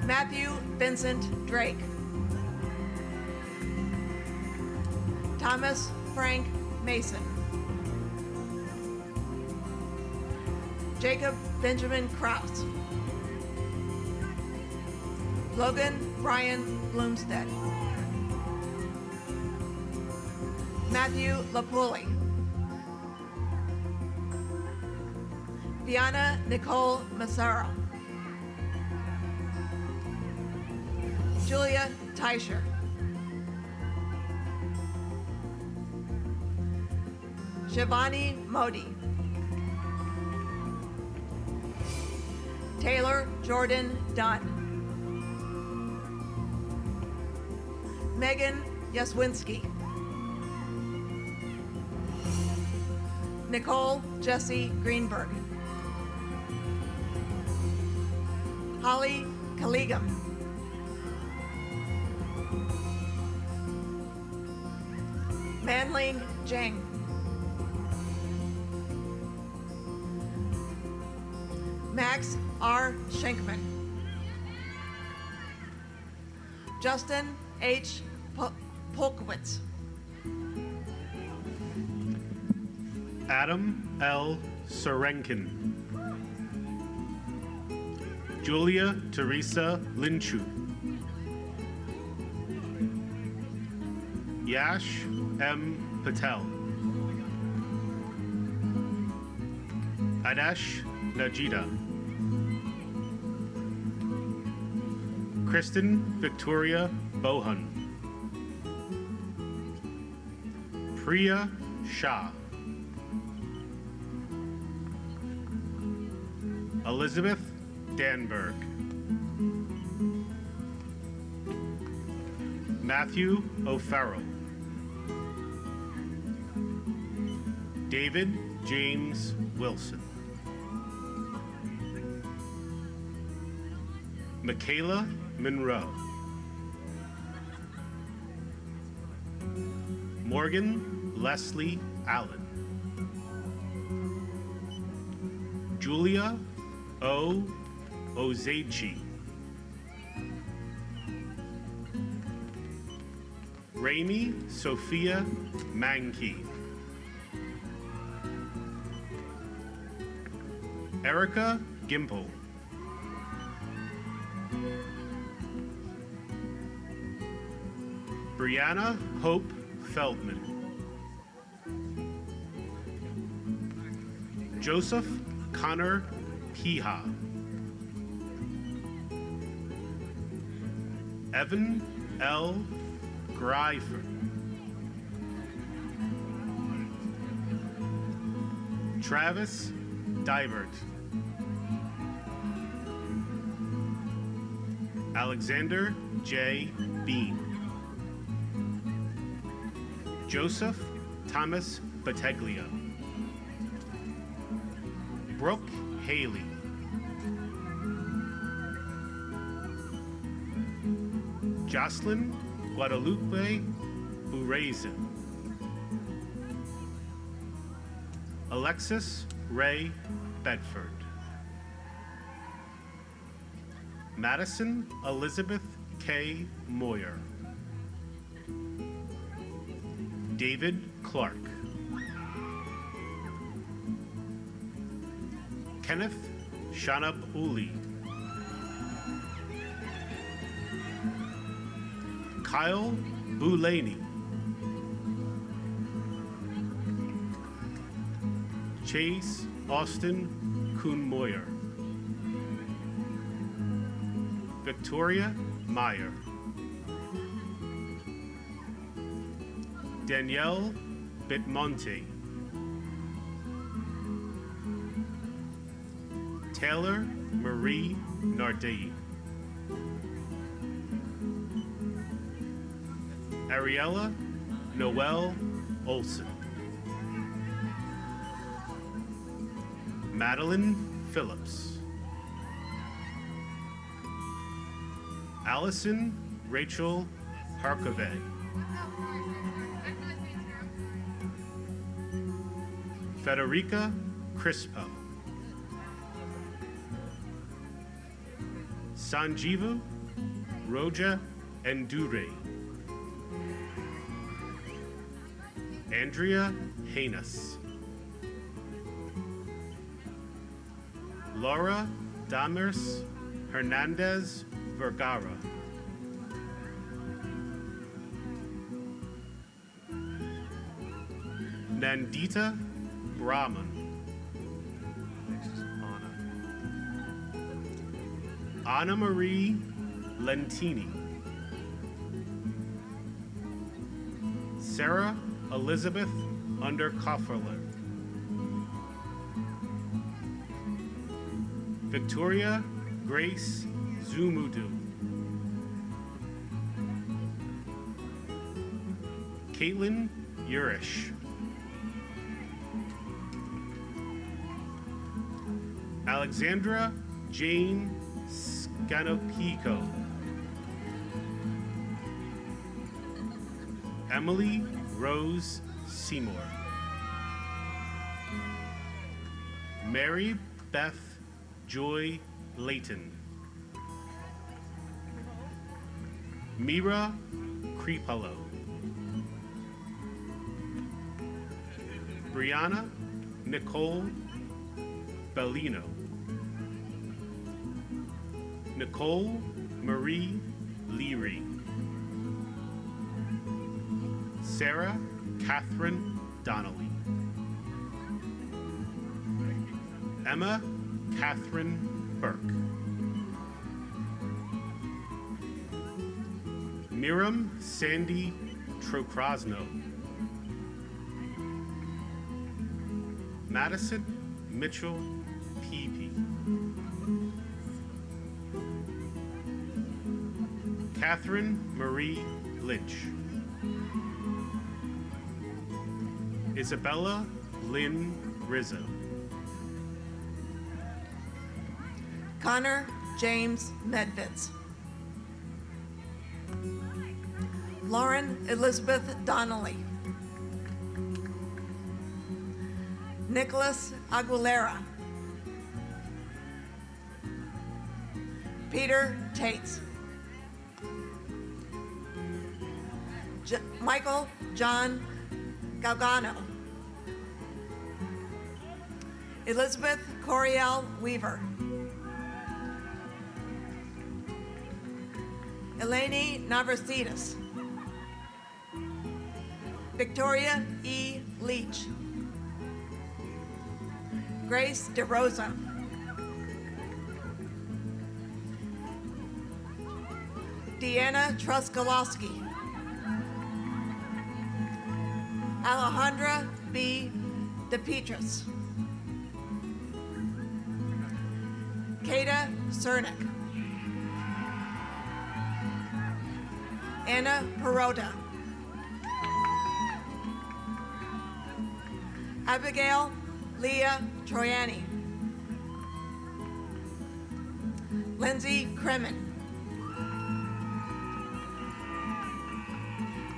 S17: Matthew Vincent Drake. Thomas Frank Mason. Jacob Benjamin Krause. Logan Brian Bloomstead. Matthew Lapuli. Diana Nicole Massaro. Julia Teicher. Shivani Modi. Taylor Jordan Dunn. Megan Yaswinski. Nicole Jesse Greenberg. Holly Kaligam. Manling Jang. Max R. Schenkman. Justin H. Polkowitz.
S18: Adam L. Sorenkin. Julia Teresa Linchu. Yash M. Patel. Adesh Najida. Kristen Victoria Bohan. Priya Shah. Elizabeth Danberg. Matthew O'Farrell. David James Wilson. Michaela Monroe.
S19: Morgan Leslie Allen. Julia O. Ozechi. Raimi Sophia Mankey. Erica Gimple. Brianna Hope Feldman. Joseph Connor Piha. Evan L. Greifer. Travis Divert. Alexander J. Bean. Joseph Thomas Battaglia. Brooke Haley. Jocelyn Guadalupe Urazen. Alexis Ray Bedford. Madison Elizabeth K. Moyer. David Clark. Kenneth Shanab Uli. Kyle Boulany. Chase Austin Kuhn Moyer. Victoria Meyer. Danielle Bitmonte. Taylor Marie Nardei. Ariella Noel Olson. Madeline Phillips. Allison Rachel Harkave. Federica Crispo. Sanjeevu Roja Endure. Andrea Haynes. Laura Damers Hernandez Vergara. Nandita Brahman. Anna Marie Lentini. Sarah Elizabeth Underkofferler. Victoria Grace Zumudu. Caitlin Urish. Alexandra Jane Scanopico. Emily Rose Seymour. Mary Beth Joy Layton. Mira Crepello. Brianna Nicole Bellino. Nicole Marie Leary. Sarah Catherine Donnelly. Emma Catherine Burke. Miriam Sandy Trokrasno. Madison Mitchell Peavy. Catherine Marie Lynch. Isabella Lynn Rizzo.
S17: Connor James Medvitz. Lauren Elizabeth Donnelly. Nicholas Aguilera, Peter Tates, Michael John Galgano, Elizabeth Coriel Weaver, Eleni Navrasidis, Victoria E. Leach, Grace DeRosa, Deanna Truskalowski, Alejandra B. DePetris, Kata Cernick, Anna Perota, Abigail Leah Troyani, Lindsay Kremen,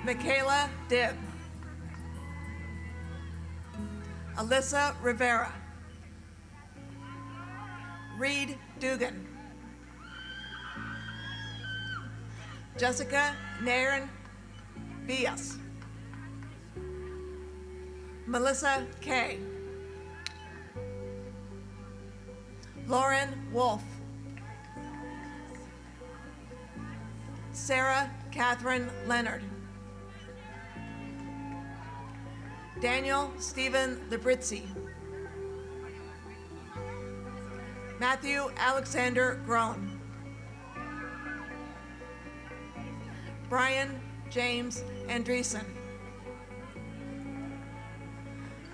S17: Michaela Dibb, Alyssa Rivera, Reed Dugan, Jessica Nairn Villas, Melissa Kay, Lauren Wolf, Sarah Catherine Leonard, Daniel Stephen Librizzi, Matthew Alexander Groen, Brian James Andreessen,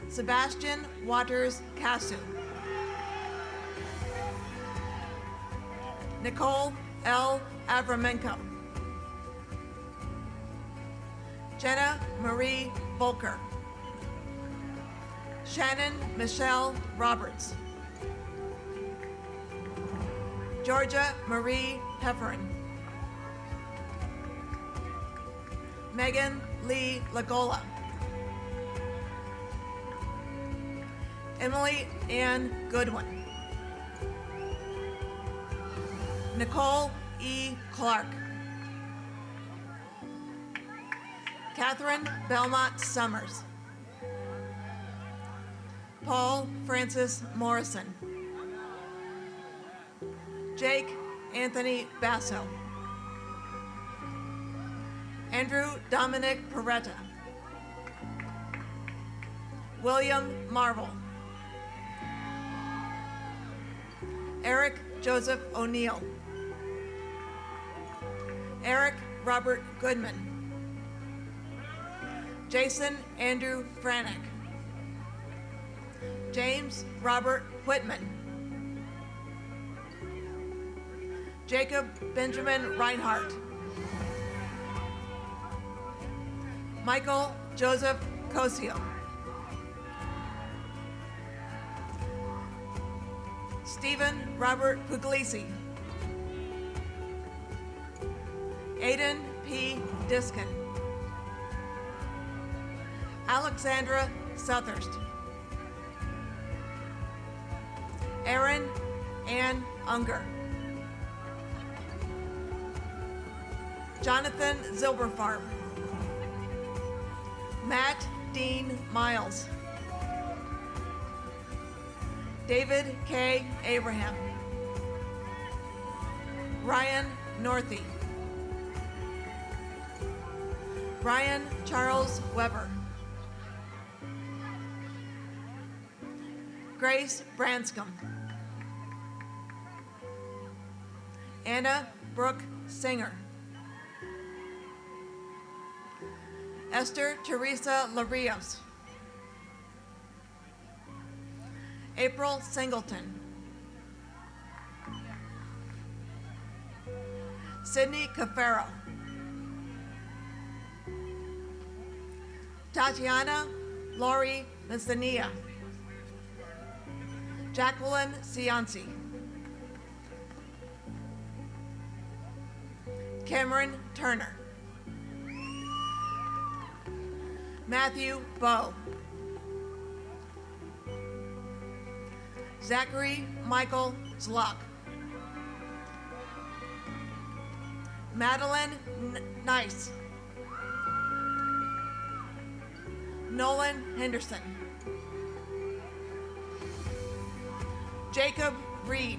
S17: Sebastian Waters Casu, Nicole L. Avramenko, Jenna Marie Volker, Shannon Michelle Roberts, Georgia Marie Hefferon, Megan Lee Lagola, Emily Ann Goodwin, Nicole E. Clark, Catherine Belmont Summers, Paul Francis Morrison, Jake Anthony Basso, Andrew Dominic Peretta, William Marvel, Eric Joseph O'Neill, Eric Robert Goodman, Jason Andrew Franek, James Robert Whitman, Jacob Benjamin Reinhardt, Michael Joseph Cosio, Stephen Robert Puglisi, Aiden P. Diskin, Alexandra Southurst, Erin Ann Unger, Jonathan Zilberfarb, Matt Dean Miles, David K. Abraham, Ryan Northey, Ryan Charles Weber, Grace Branscombe, Anna Brooke Singer, Esther Teresa Larios, April Singleton, Sydney Cafaro, Tatiana Laurie Lizania, Jacqueline Cianci, Cameron Turner, Matthew Bowe, Zachary Michael Zlock. Madeline Nice. Nolan Henderson. Jacob Reed.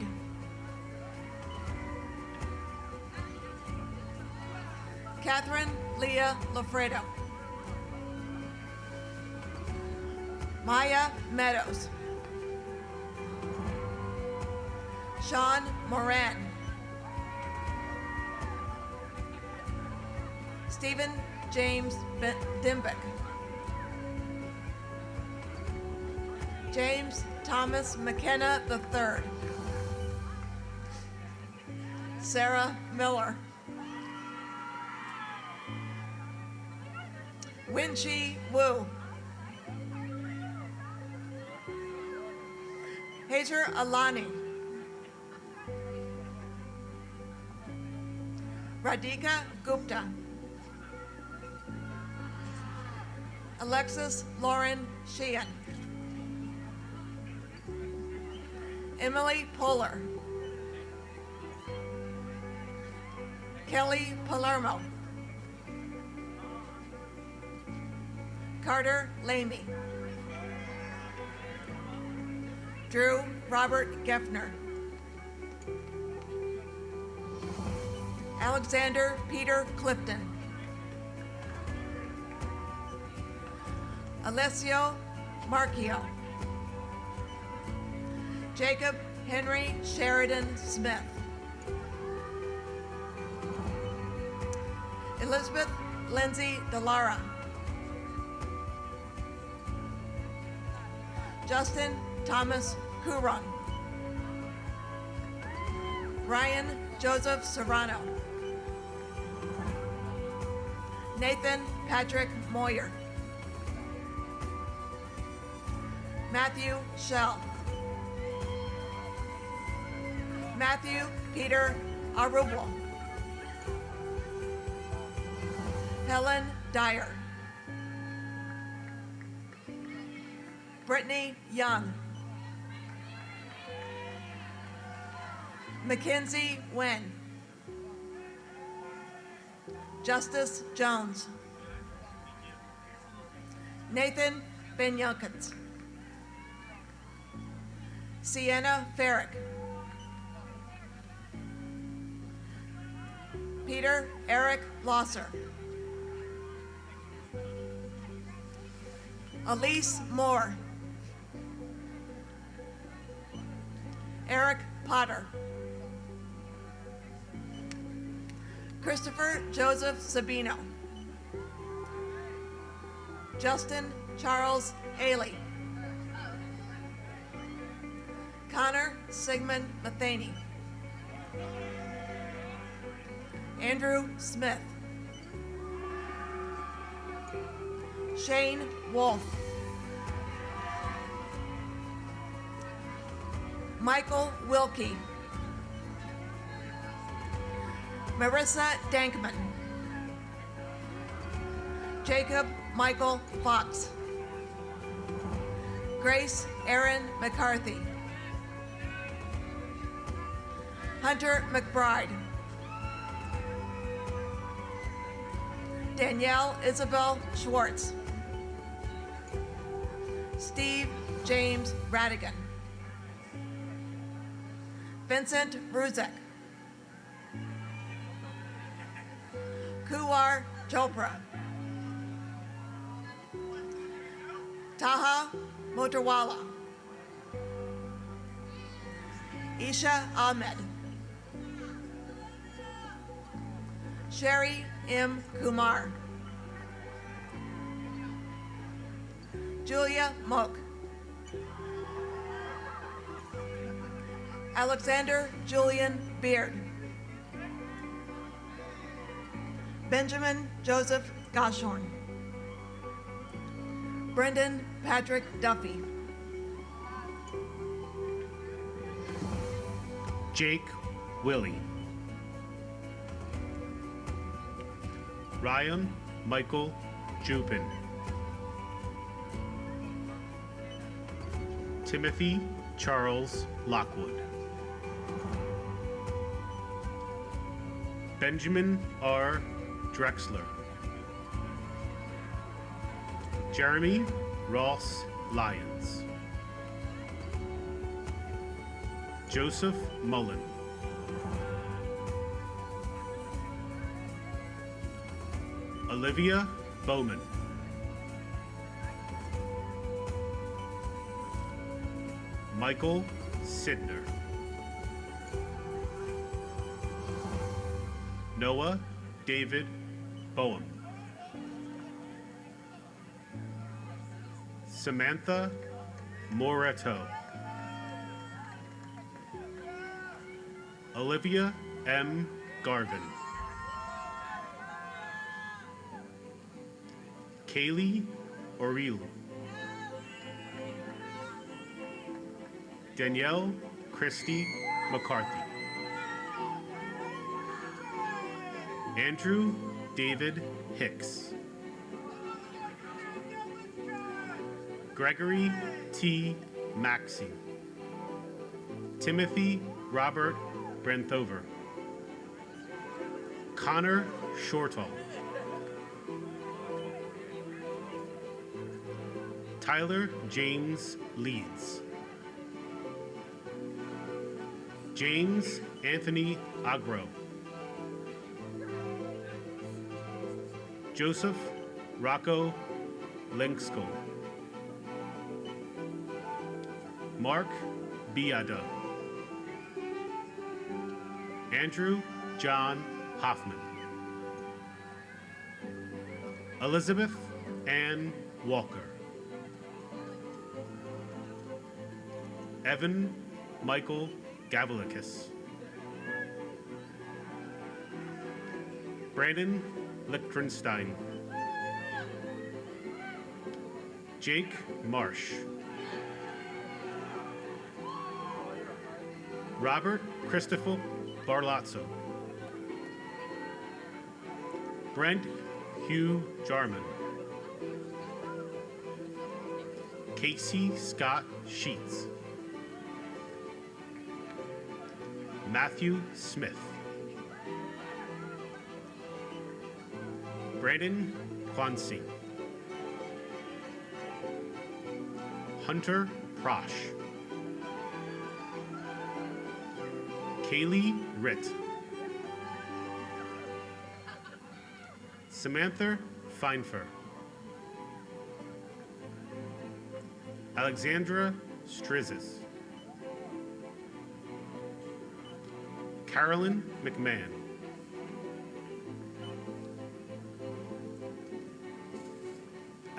S17: Catherine Leah Lafredo. Maya Meadows. Sean Moran. Stephen James Dimbick. James Thomas McKenna III. Sarah Miller. Winchi Wu. Hajar Alani. Radhika Gupta. Alexis Lauren Sheehan. Emily Poehler. Kelly Palermo. Carter Lamy. Drew Robert Geffner. Alexander Peter Clifton. Alessio Marchio. Jacob Henry Sheridan Smith. Elizabeth Lindsay Delara. Justin Thomas Huron. Ryan Joseph Serrano. Nathan Patrick Moyer. Matthew Shell. Matthew Peter Arubel. Helen Dyer. Brittany Young. Mackenzie Wen. Justice Jones. Nathan Benyonkins. Sienna Farrick. Peter Eric Losser. Elise Moore. Eric Potter. Christopher Joseph Sabino. Justin Charles Ailey. Connor Sigmund Matheny. Andrew Smith. Shane Wolf. Michael Wilkie. Marissa Dankman. Jacob Michael Fox. Grace Erin McCarthy. Hunter McBride. Danielle Isabel Schwartz. Steve James Radigan. Vincent Ruzek. Kuwar Chopra. Taha Motorwala. Isha Ahmed. Sherry M. Kumar. Julia Moak. Alexander Julian Beard. Benjamin Joseph Goshorn. Brendan Patrick Duffy.
S18: Jake Willie. Ryan Michael Jupin. Timothy
S19: Charles Lockwood. Benjamin R. Drexler. Jeremy Ross Lyons. Joseph Mullen. Olivia Bowman. Michael Sidner. Noah David Boehm. Samantha Moreto. Olivia M. Garvin. Kaylee Oriel. Danielle Christie McCarthy. Andrew David Hicks. Gregory T. Maxey. Timothy Robert Brenthover. Connor Shortall. Tyler James Leeds. James Anthony Agro. Joseph Rocco Linksko. Mark Biada. Andrew John Hoffman. Elizabeth Ann Walker. Evan Michael Gavalikis. Brandon Lichtenstein. Jake Marsh. Robert Christopher Barlazzo. Brent Hugh Jarman. Casey Scott Sheets. Matthew Smith. Brandon Quancy. Hunter Prosh. Kaylee Ritt. Samantha Feinfer. Alexandra Strizis. Carolyn McMahon.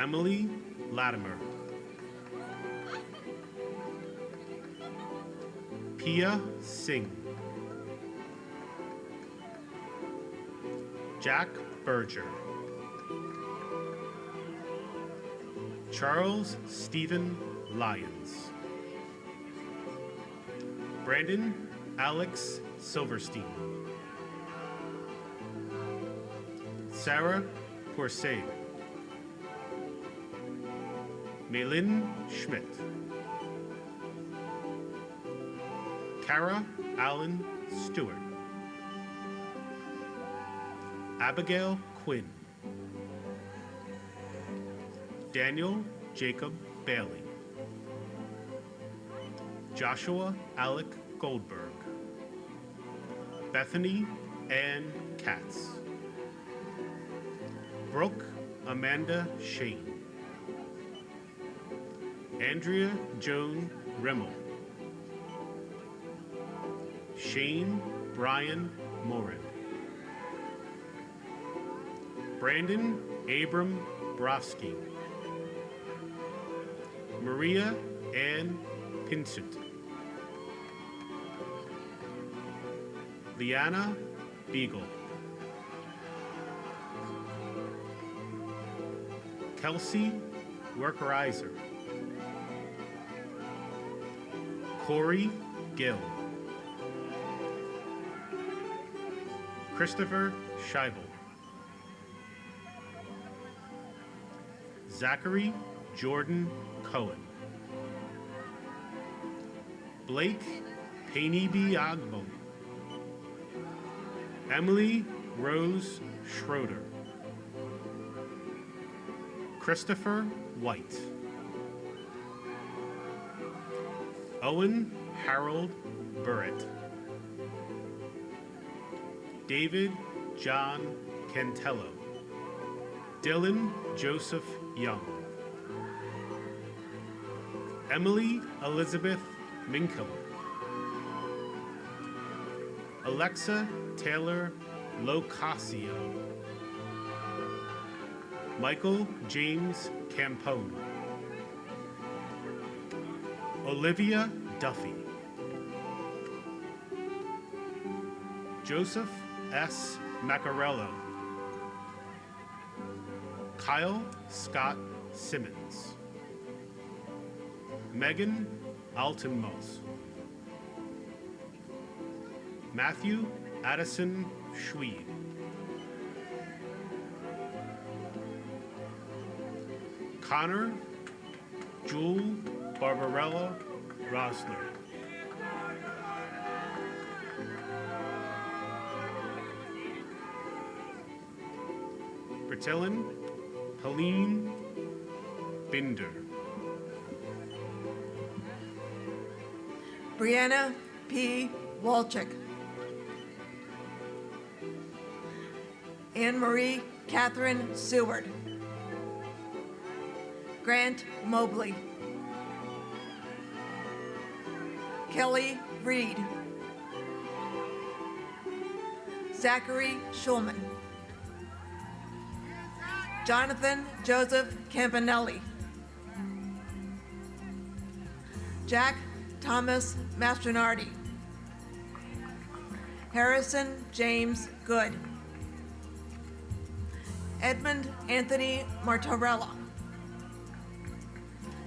S19: Emily Latimer. Pia Singh. Jack Berger. Charles Stephen Lyons. Brandon Alex Silverstein. Sarah Porsay. Maylin Schmidt. Kara Allen Stewart. Abigail Quinn. Daniel Jacob Bailey. Joshua Alec Goldberg. Bethany Ann Katz. Brooke Amanda Shane. Andrea Joan Rimmel. Shane Brian Morin. Brandon Abram Brofsky. Maria Ann Pinsent. Liana Beagle. Kelsey Workerizer. Corey Gill. Christopher Scheibel. Zachary Jordan Cohen.
S18: Blake Payne-Agbo, Emily Rose Schroeder, Christopher White, Owen Harold Burrett, David John Cantello, Dylan Joseph Young, Emily Elizabeth Minkum, Alexa Taylor Locasio, Michael James Campone, Olivia Duffy, Joseph S. Macarello, Kyle Scott Simmons, Megan Altenmoss, Matthew Addison Schweed, Connor Jewel Barbarella Rosler, Bertillin Helene Binder,
S17: Brianna P. Walczyk, Anne-Marie Catherine Seward, Grant Mobley, Kelly Reed, Zachary Schulman, Jonathan Joseph Campanelli, Jack Thomas Mastronardi, Harrison James Good, Edmund Anthony Martorella,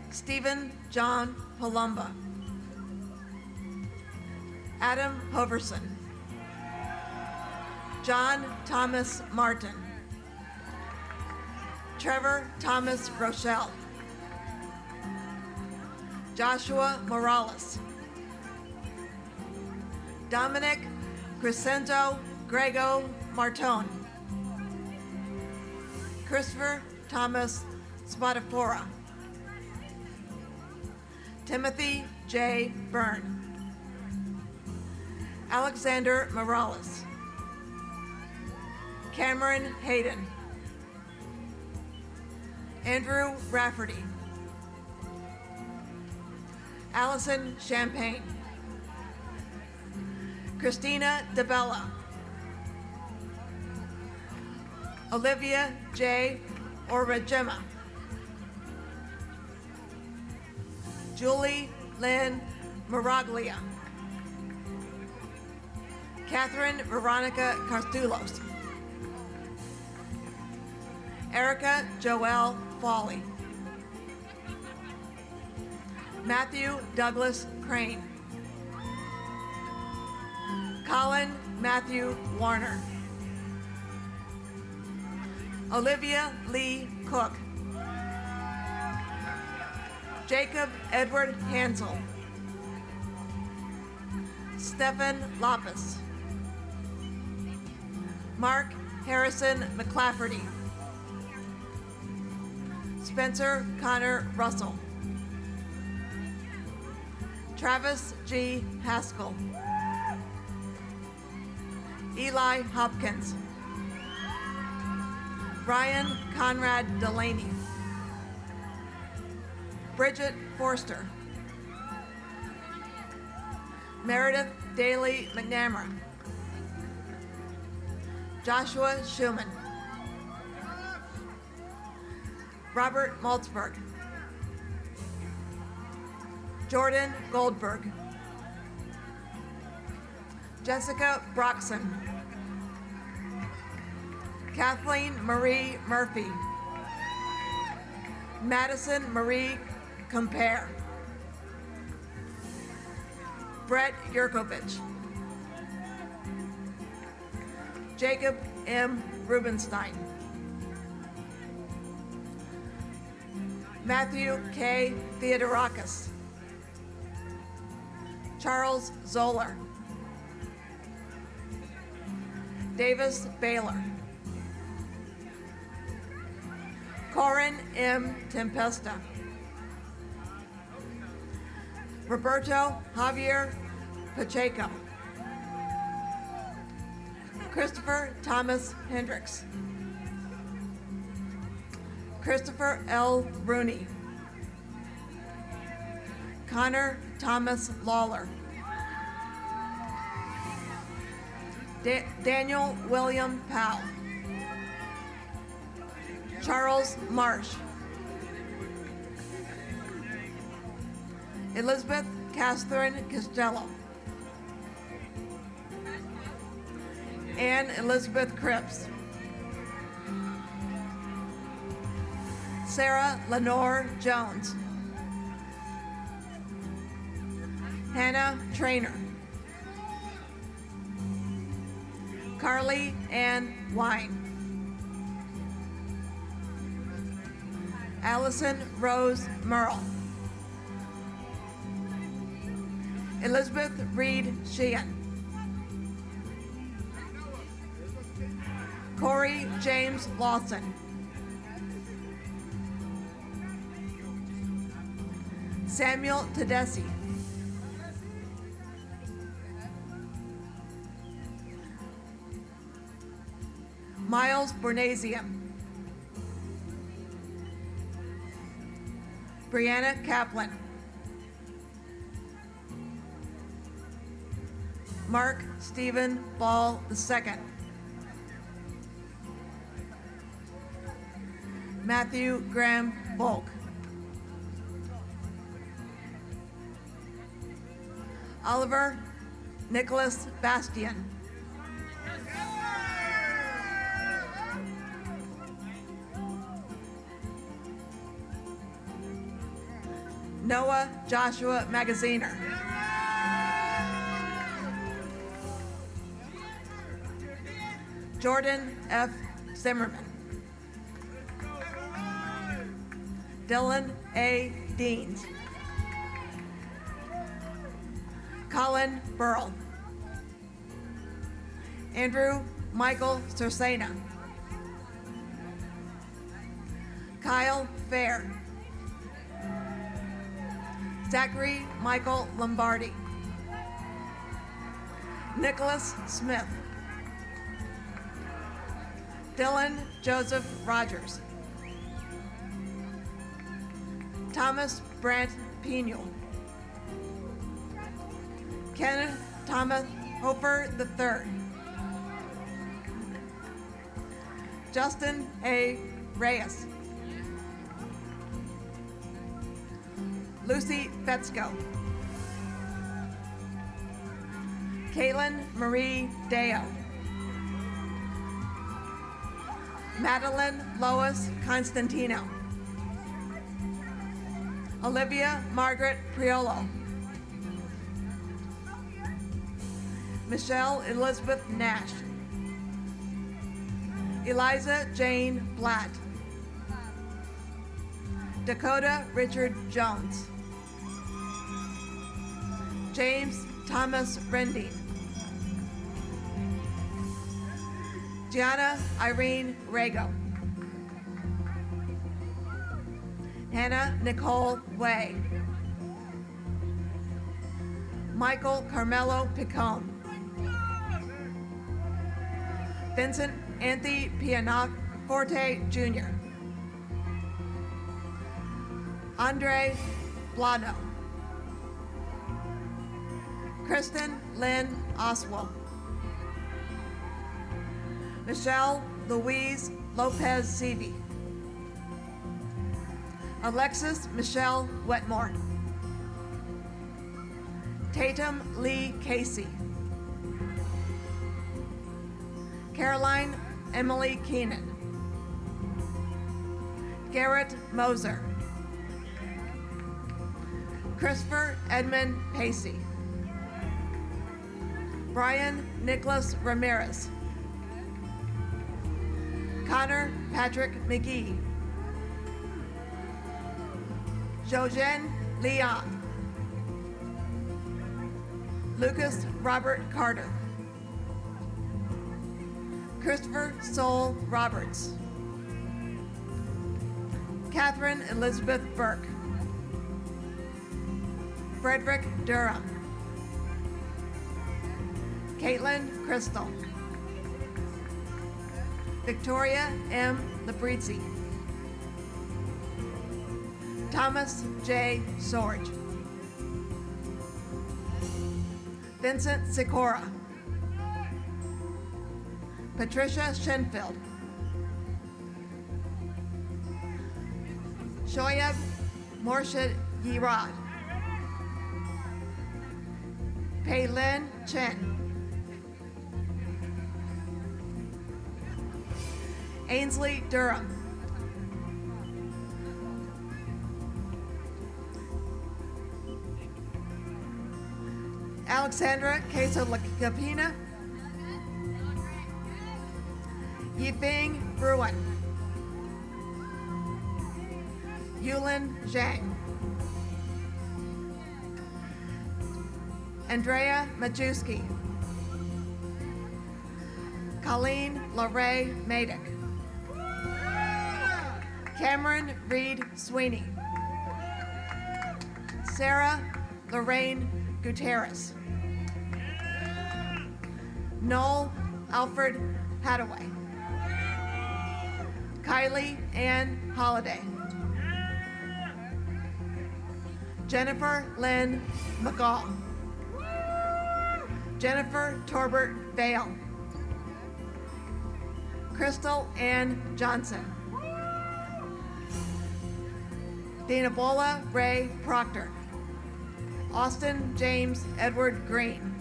S17: Stephen John Palumba, Adam Hoverson, John Thomas Martin, Trevor Thomas Rochelle, Joshua Morales, Dominic Crescento Grego Martone, Christopher Thomas Spadafora, Timothy J. Byrne, Alexander Morales, Cameron Hayden, Andrew Rafferty, Allison Champagne, Christina DeBella, Olivia J. Orajima, Julie Lynn Miraglia, Catherine Veronica Castulos, Erica Joelle Foley, Matthew Douglas Crane, Colin Matthew Warner, Olivia Lee Cook, Jacob Edward Hansel, Stephen Lapis, Mark Harrison McClafferty, Spencer Connor Russell, Travis G. Haskell, Eli Hopkins, Brian Conrad Delaney, Bridget Forster, Meredith Daly McNamara, Joshua Schumann, Robert Maltzberg, Jordan Goldberg, Jessica Broxson, Kathleen Marie Murphy, Madison Marie Compare, Brett Yurkovich, Jacob M. Rubenstein, Matthew K. Theodorakis, Charles Zoller, Davis Baylor, Corin M. Tempesta, Roberto Javier Pacheco, Christopher Thomas Hendricks, Christopher L. Rooney, Connor Thomas Lawler, Daniel William Powell, Charles Marsh, Elizabeth Catherine Costello, Anne Elizabeth Cripps, Sarah Lenore Jones, Hannah Trainer, Carly Ann Wine, Allison Rose Merle, Elizabeth Reed Sheehan, Corey James Lawson, Samuel Tedeschi, Miles Bernasium, Brianna Kaplan, Mark Stephen Ball II, Matthew Graham Volk, Oliver Nicholas Bastian, Noah Joshua Magaziner, Jordan F. Zimmerman, Dylan A. Deans, Colin Burl, Andrew Michael Cersena, Kyle Fair, Zachary Michael Lombardi, Nicholas Smith, Dylan Joseph Rogers, Thomas Brant Peniel, Kenneth Thomas Hofer III, Justin A. Reyes, Lucy Fetzko, Caitlin Marie Deo, Madeline Lois Constantino, Olivia Margaret Priolo, Michelle Elizabeth Nash, Eliza Jane Blatt, Dakota Richard Jones, James Thomas Rendine, Gianna Irene Rago, Hannah Nicole Way, Michael Carmelo Picone, Vincent Anthony Pianoforte Jr., Andre Blano, Kristen Lynn Oswald, Michelle Louise Lopez Seavey, Alexis Michelle Wetmore, Tatum Lee Casey, Caroline Emily Keenan, Garrett Moser, Christopher Edmund Pacey, Brian Nicholas Ramirez, Connor Patrick McGee, Jojen Leon, Lucas Robert Carter. Christopher Soul Roberts. Catherine Elizabeth Burke. Frederick Durham. Caitlin Crystal. Victoria M. Labrizzi. Thomas J. Sorge. Vincent Sikora. Patricia Shenfield. Shoyab Morshid Yirad. Paylin Chen. Ainsley Durham. Alexandra Queso Lapina. Yifeng Bruin. Yulin Zhang. Andrea Majewski. Colleen LaRae Madick. Cameron Reed Sweeney. Sarah Lorraine Gutierrez. Noel Alfred Hadaway. Kylie Ann Holliday. Jennifer Lynn McGaw. Jennifer Torbert Vale. Crystal Ann Johnson. Dinabola Ray Proctor. Austin James Edward Green.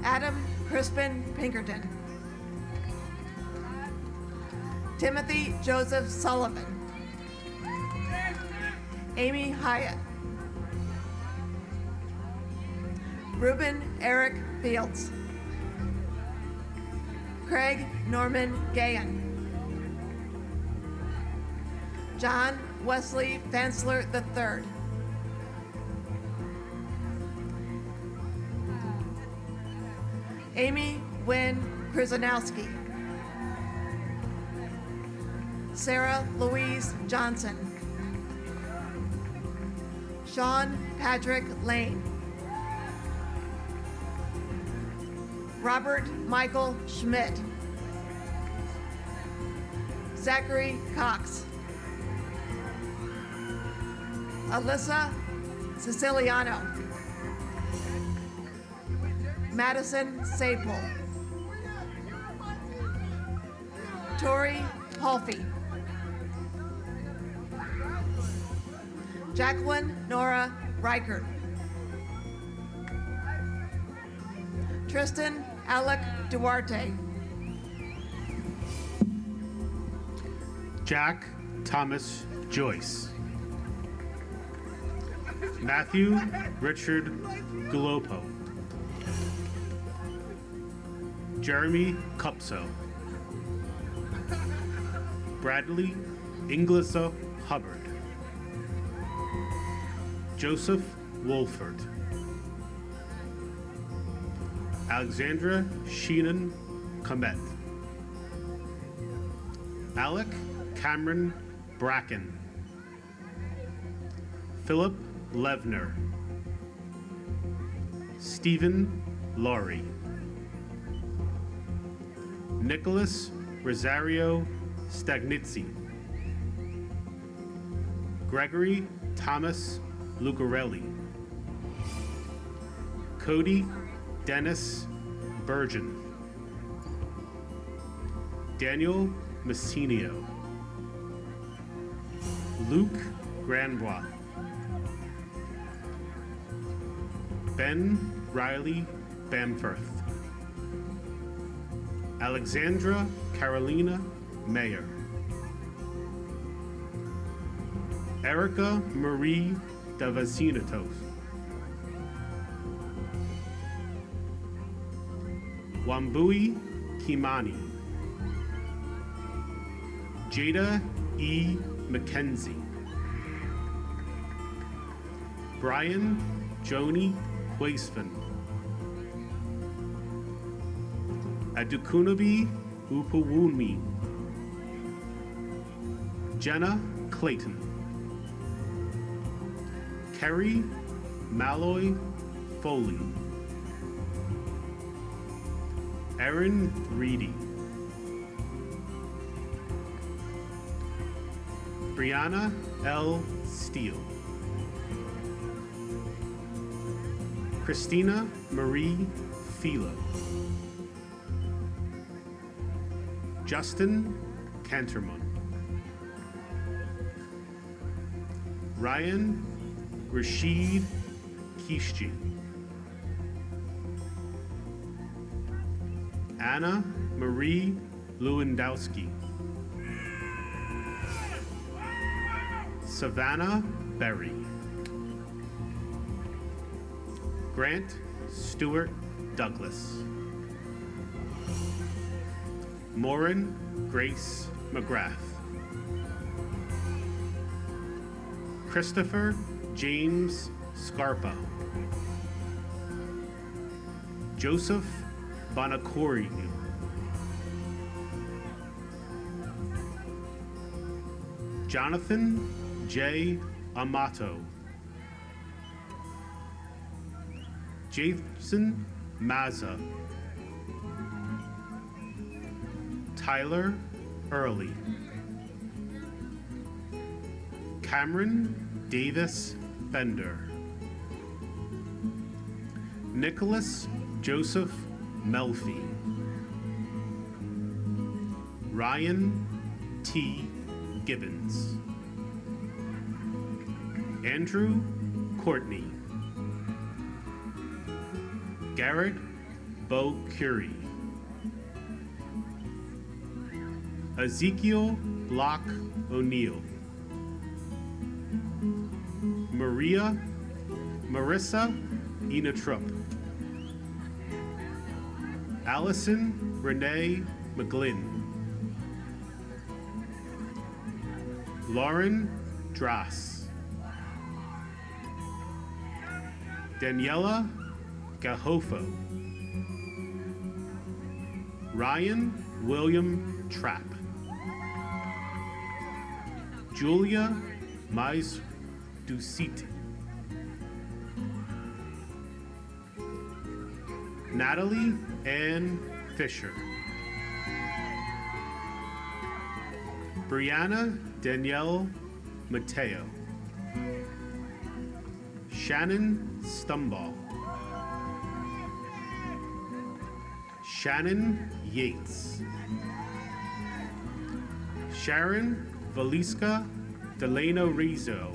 S17: Adam Crispin Pinkerton. Timothy Joseph Sullivan. Amy Hyatt. Ruben Eric Fields. Craig Norman Gahan. John Wesley Fansler III. Amy Wynn Krzyzanowski. Sarah Louise Johnson. Sean Patrick Lane. Robert Michael Schmidt. Zachary Cox. Alyssa Siciliano. Madison Sapol. Tori Halfie. Jacqueline Nora Reichert. Tristan Alec Duarte.
S18: Jack Thomas Joyce. Matthew Richard Galopo. Jeremy Cupso. Bradley Inglesa Hubbard. Joseph Wolford. Alexandra Sheenan Comet. Alec Cameron Bracken. Philip Levner. Stephen Laurie. Nicholas Rosario Stagnizzi. Gregory Thomas Lucarelli. Cody Dennis Burgeon. Daniel Messinio. Luke Granbois. Ben Riley Bamforth. Alexandra Carolina Mayer. Erica Marie Davasinatos. Wambui Kimani. Jada E. McKenzie.
S19: Brian Joni Huesven, Adukunabi Upawunmi, Jenna Clayton, Kerry Malloy Foley, Erin Reedy, Brianna L. Steele, Christina Marie Philo, Justin Canterman, Ryan Rashid Kishji, Anna Marie Lewandowski, Savannah Berry, Grant Stewart Douglas, Morin Grace McGrath, Christopher James Scarpa, Joseph Bonacori, Jonathan J. Amato, Jason Mazza, Tyler Early, Cameron Davis Bender, Nicholas Joseph Melfi, Ryan T. Gibbons, Andrew Courtney, Garrett Bo Curie, Ezekiel Block O'Neill, Marissa Inatrup, Allison Renee McGlynn, Lauren Drass, Daniela Gahofo, Ryan William Trapp, Julia Mais Ducite, Natalie Ann Fisher, Brianna Danielle Mateo, Shannon Stumball, Shannon Yates, Sharon Valiska Delano Rizzo,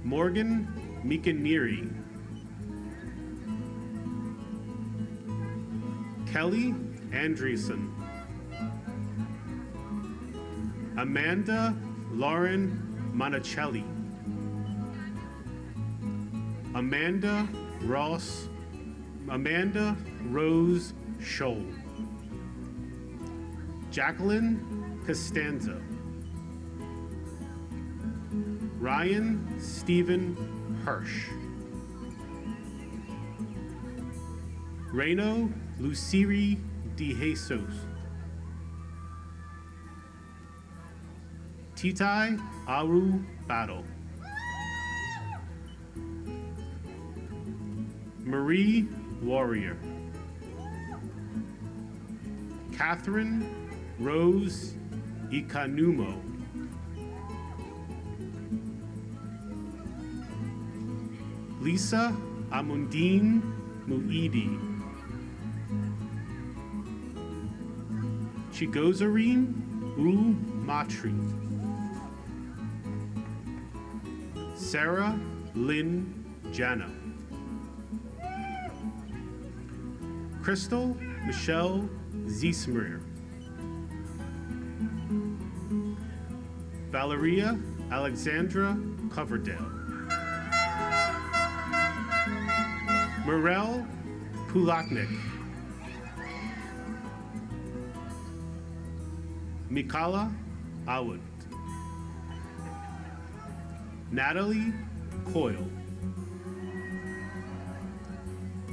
S19: Morgan Mikaniri, Kelly Andreessen, Amanda Lauren Monticelli, Amanda Rose Scholl, Jacqueline Costanza, Ryan Stephen Hirsch, Reno Luciri De Jesus, Titai Aru Battle, Marie Warrior, Catherine Rose Ikanumo, Lisa Amundine Muidi, Chigozarin U Matri, Sarah Lynn Jano, Crystal Michelle Ziesmeyer, Valeria Alexandra Coverdale, Morel Pulaknik, Mikala Awad, Natalie Coyle.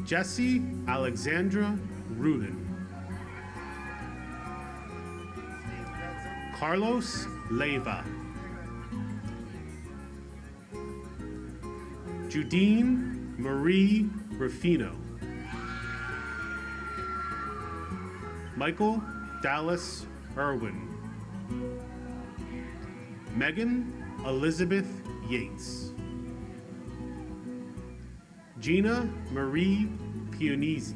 S19: Jessie Alexandra Rudin. Carlos Leyva. Judine Marie Rufino. Michael Dallas Irwin. Megan Elizabeth Yates. Gina Marie Pionisi.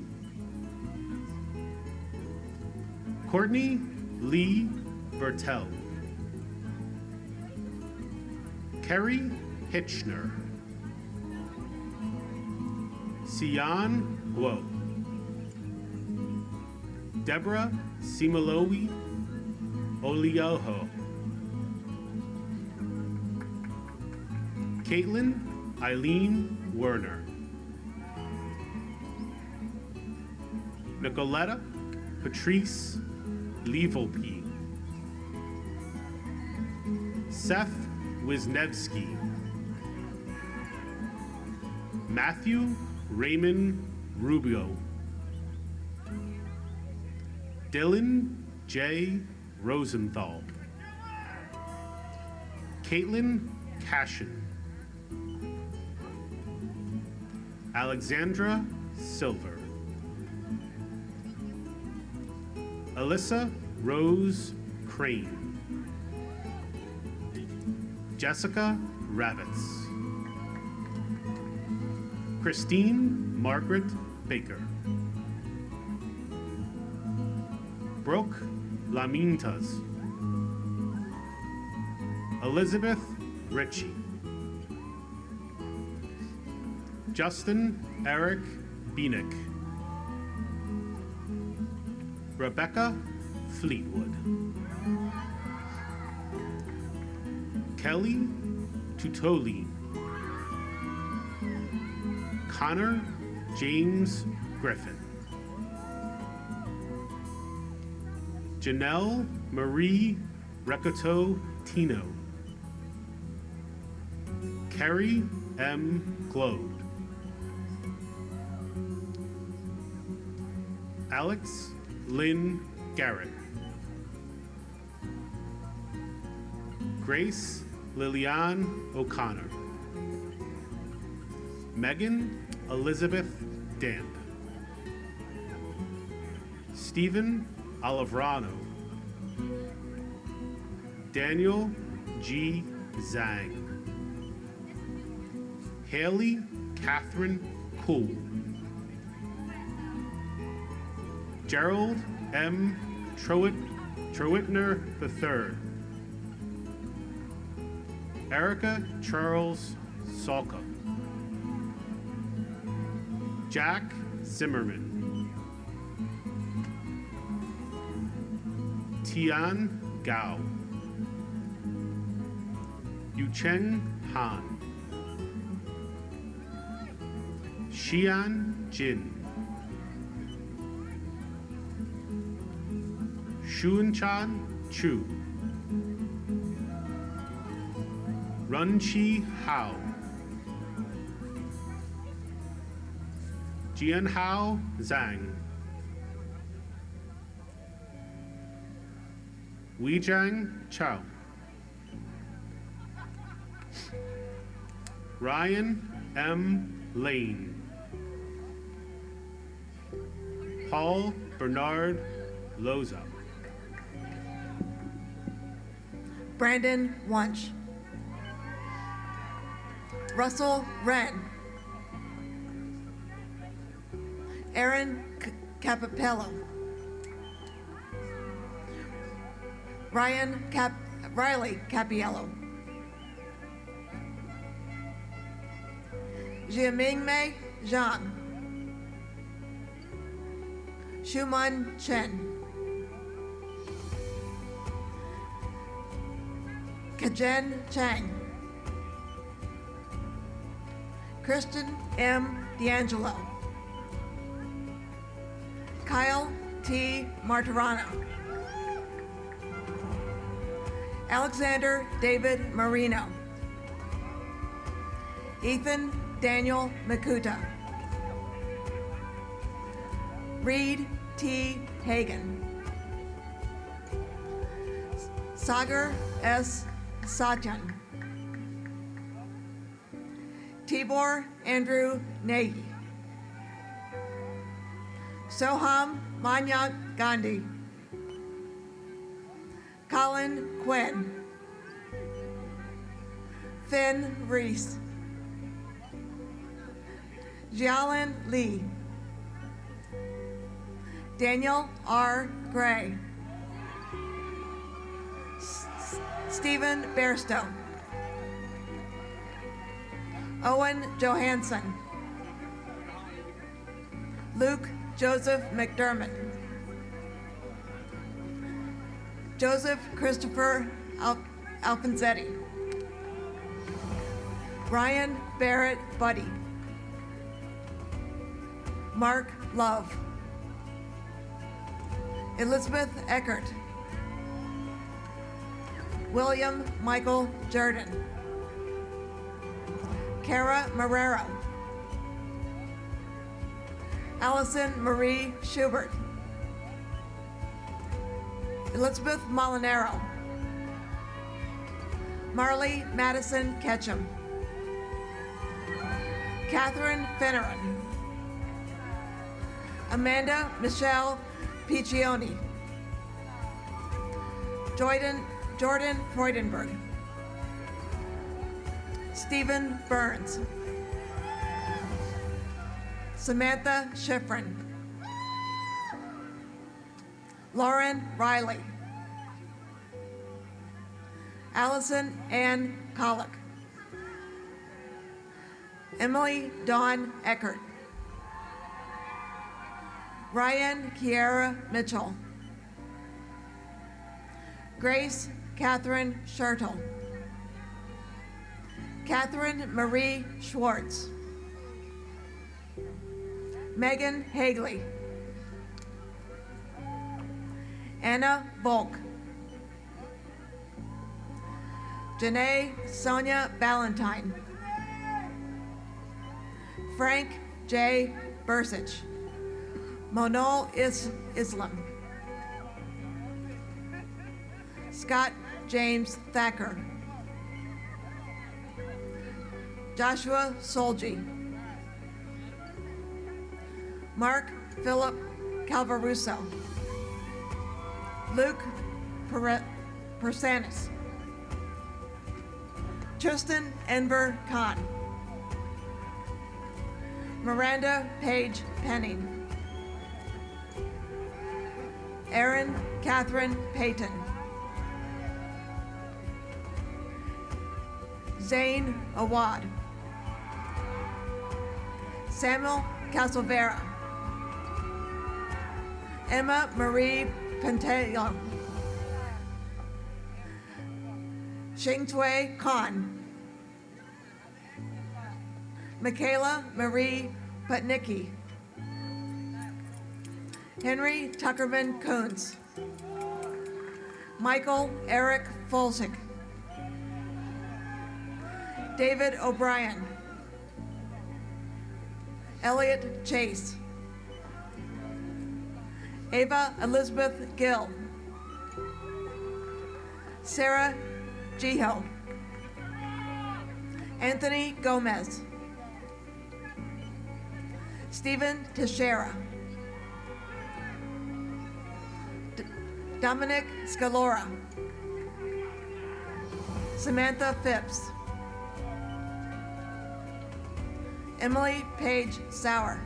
S19: Courtney Lee Bertel. Kerry Hitchner. Sian Guo. Deborah Simalowi Olioho. Caitlin Eileen Werner. Nicoletta Patrice Levolpe. Seth Wisniewski. Matthew Raymond Rubio. Dylan J. Rosenthal. Caitlin Cashin. Alexandra Silver. Alyssa Rose Crane. Jessica Ravitz. Christine Margaret Baker. Brooke Lamintas. Elizabeth Ritchie. Justin Eric Beanick. Rebecca Fleetwood. Kelly Tutoli. Connor James Griffin. Janelle Marie Recoto Tino. Carrie M. Glode. Alex Lynn Garrett. Grace Lillian O'Connor. Megan Elizabeth Damp. Stephen Olivrano. Daniel G. Zhang. Haley Catherine Cool. Gerald M. Trowitner III. Erica Charles Salka. Jack Zimmerman. Tian Gao. Yucheng Han. Xian Jin. Shunchan Chu. Runchi Hao. Jianhao Zhang. Weijiang Chao. Ryan M. Lane. Paul Bernard Loza.
S17: Brandon Wunsch. Russell Wren. Aaron Capapello. Riley Capiello. Jiamingmei Zhang. Shuman Chen. Kajen Chang. Kristen M. D'Angelo. Kyle T. Martirano. Alexander David Marino. Ethan Daniel Makuta. Reed T. Hagan. Sagar S. Satyan. Tibor Andrew Nagy. Soham Manyak Gandhi. Colin Quinn. Finn Reese. Jialin Lee. Daniel R. Gray. Stephen Bairstow. Owen Johansson. Luke Joseph McDermott. Joseph Christopher Alpenzetti. Ryan Barrett Buddy. Mark Love. Elizabeth Eckert. William Michael Jordan. Kara Marrero. Allison Marie Schubert. Elizabeth Molinaro. Marley Madison Ketchum. Catherine Finneran. Amanda Michelle Piccioni. Jordan Freudenberg. Stephen Burns. Samantha Schifrin. Lauren Riley. Allison Ann Collick. Emily Dawn Eckert. Ryan Kiera Mitchell. Grace Catherine Schertel. Catherine Marie Schwartz. Megan Hagley. Anna Volk. Janae Sonia Ballantyne. Frank J. Bursich. Monol Islam. Scott James Thacker. Joshua Solgi. Mark Philip Calvaruso. Luke Persanis. Tristan Enver Khan. Miranda Page Penning. Erin Catherine Payton. Zane Awad. Samuel Castlevera. Emma Marie Pantaleon. Xingtui Khan. Michaela Marie Putnicki. Henry Tuckerman Coons. Michael Eric Folsick. David O'Brien. Elliot Chase. Ava Elizabeth Gill. Sarah Jiho. Anthony Gomez. Stephen Teixeira. Dominic Scalora. Samantha Phipps. Emily Page Sauer.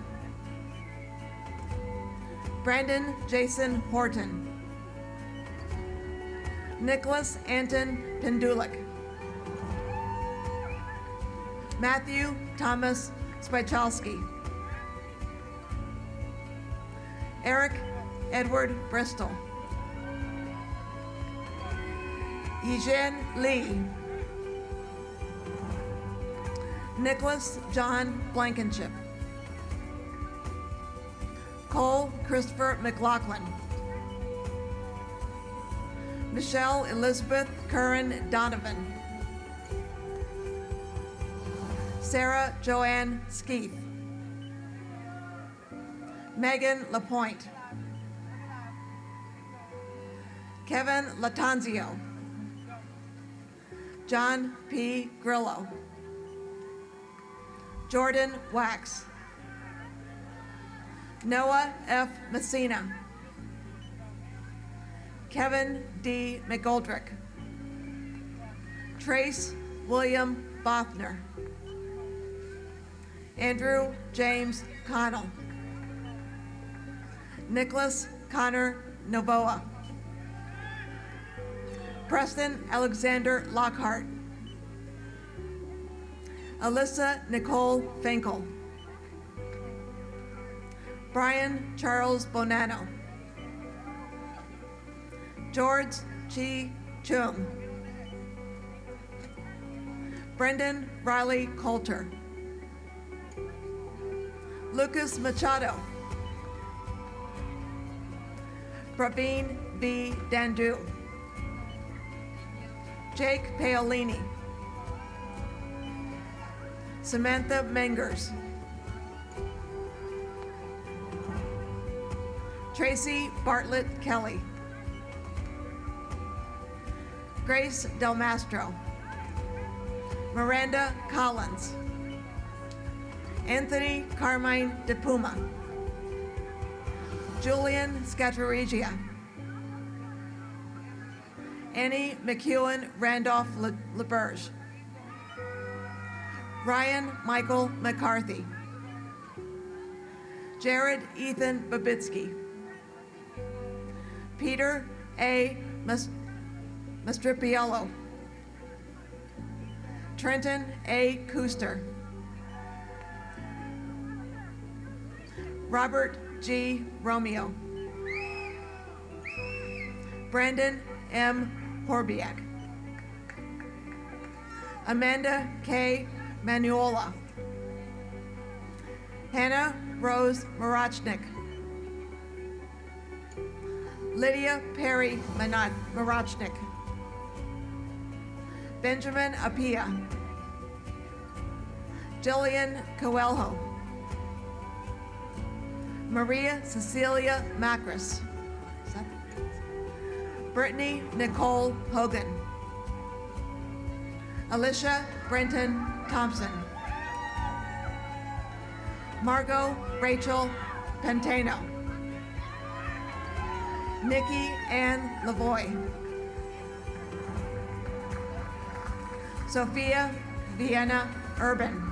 S17: Brandon Jason Horton. Nicholas Anton Pendulik. Matthew Thomas Spychalski. Eric Edward Bristol. Yijin Lee. Nicholas John Blankenship. Cole Christopher McLaughlin. Michelle Elizabeth Curran Donovan. Sarah Joanne Skeeth. Megan Lapointe. Kevin Latanzio. John P. Grillo. Jordan Wax. Noah F. Messina. Kevin D. McGoldrick. Trace William Bothner. Andrew James Connell. Nicholas Connor Novoa. Preston Alexander Lockhart. Alyssa Nicole Finkel. Brian Charles Bonanno. George Chi Chung. Brendan Riley Coulter. Lucas Machado. Praveen V. Dandu. Jake Paolini. Samantha Mengers. Tracy Bartlett Kelly. Grace Del Mastro. Miranda Collins. Anthony Carmine De Puma. Julian Scatterigia. Annie McEwen Randolph LeBerge. Ryan Michael McCarthy. Jared Ethan Babitsky. Peter A. Mastripiello. Trenton A. Kuster. Robert G. Romeo. Brandon M. Horbiak. Amanda K. Manuola. Hannah Rose Marachnik. Lydia Perry Marachnik. Benjamin Apia. Jillian Coelho. Maria Cecilia Macris. Brittany Nicole Hogan. Alicia Brenton Thompson. Margot Rachel Pentano. Nikki Ann Lavoie. Sophia Vienna Urban.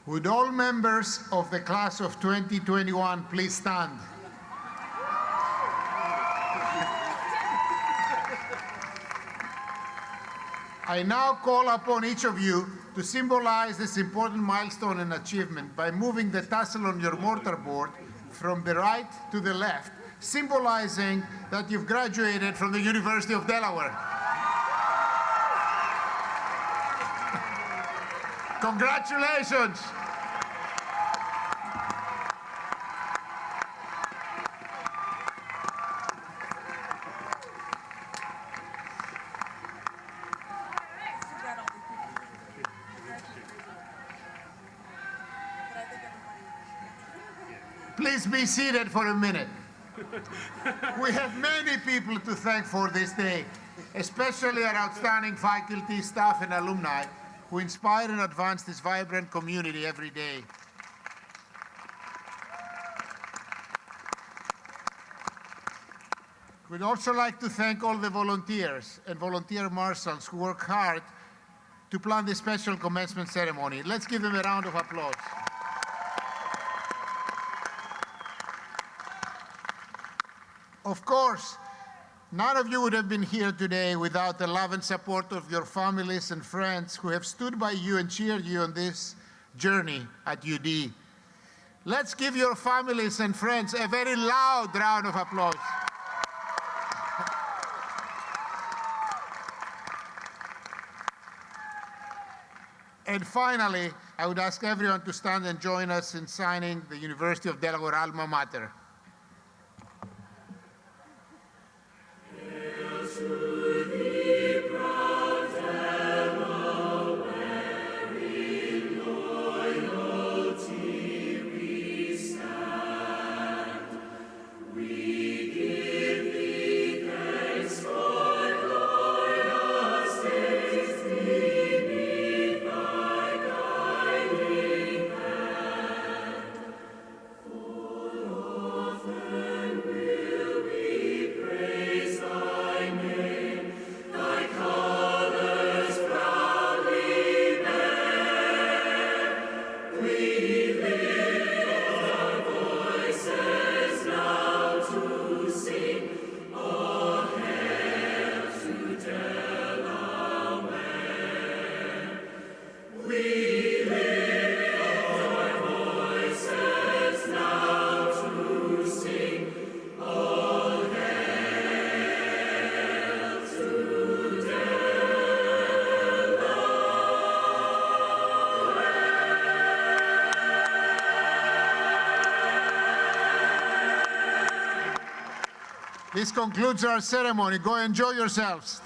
S12: Would all members of the class of 2021 please stand? I now call upon each of you to symbolize this important milestone and achievement by moving the tassel on your mortarboard from the right to the left, symbolizing that you've graduated from the University of Delaware. Congratulations! Please be seated for a minute. We have many people to thank for this day, especially our outstanding faculty, staff, and alumni who inspire and advance this vibrant community every day. We'd also like to thank all the volunteers and volunteer marshals who work hard to plan this special commencement ceremony. Let's give them a round of applause. Of course, none of you would have been here today without the love and support of your families and friends who have stood by you and cheered you on this journey at UD. Let's give your families and friends a very loud round of applause. And finally, I would ask everyone to stand and join us in signing the University of Delaware alma mater. This concludes our ceremony. Go enjoy yourselves.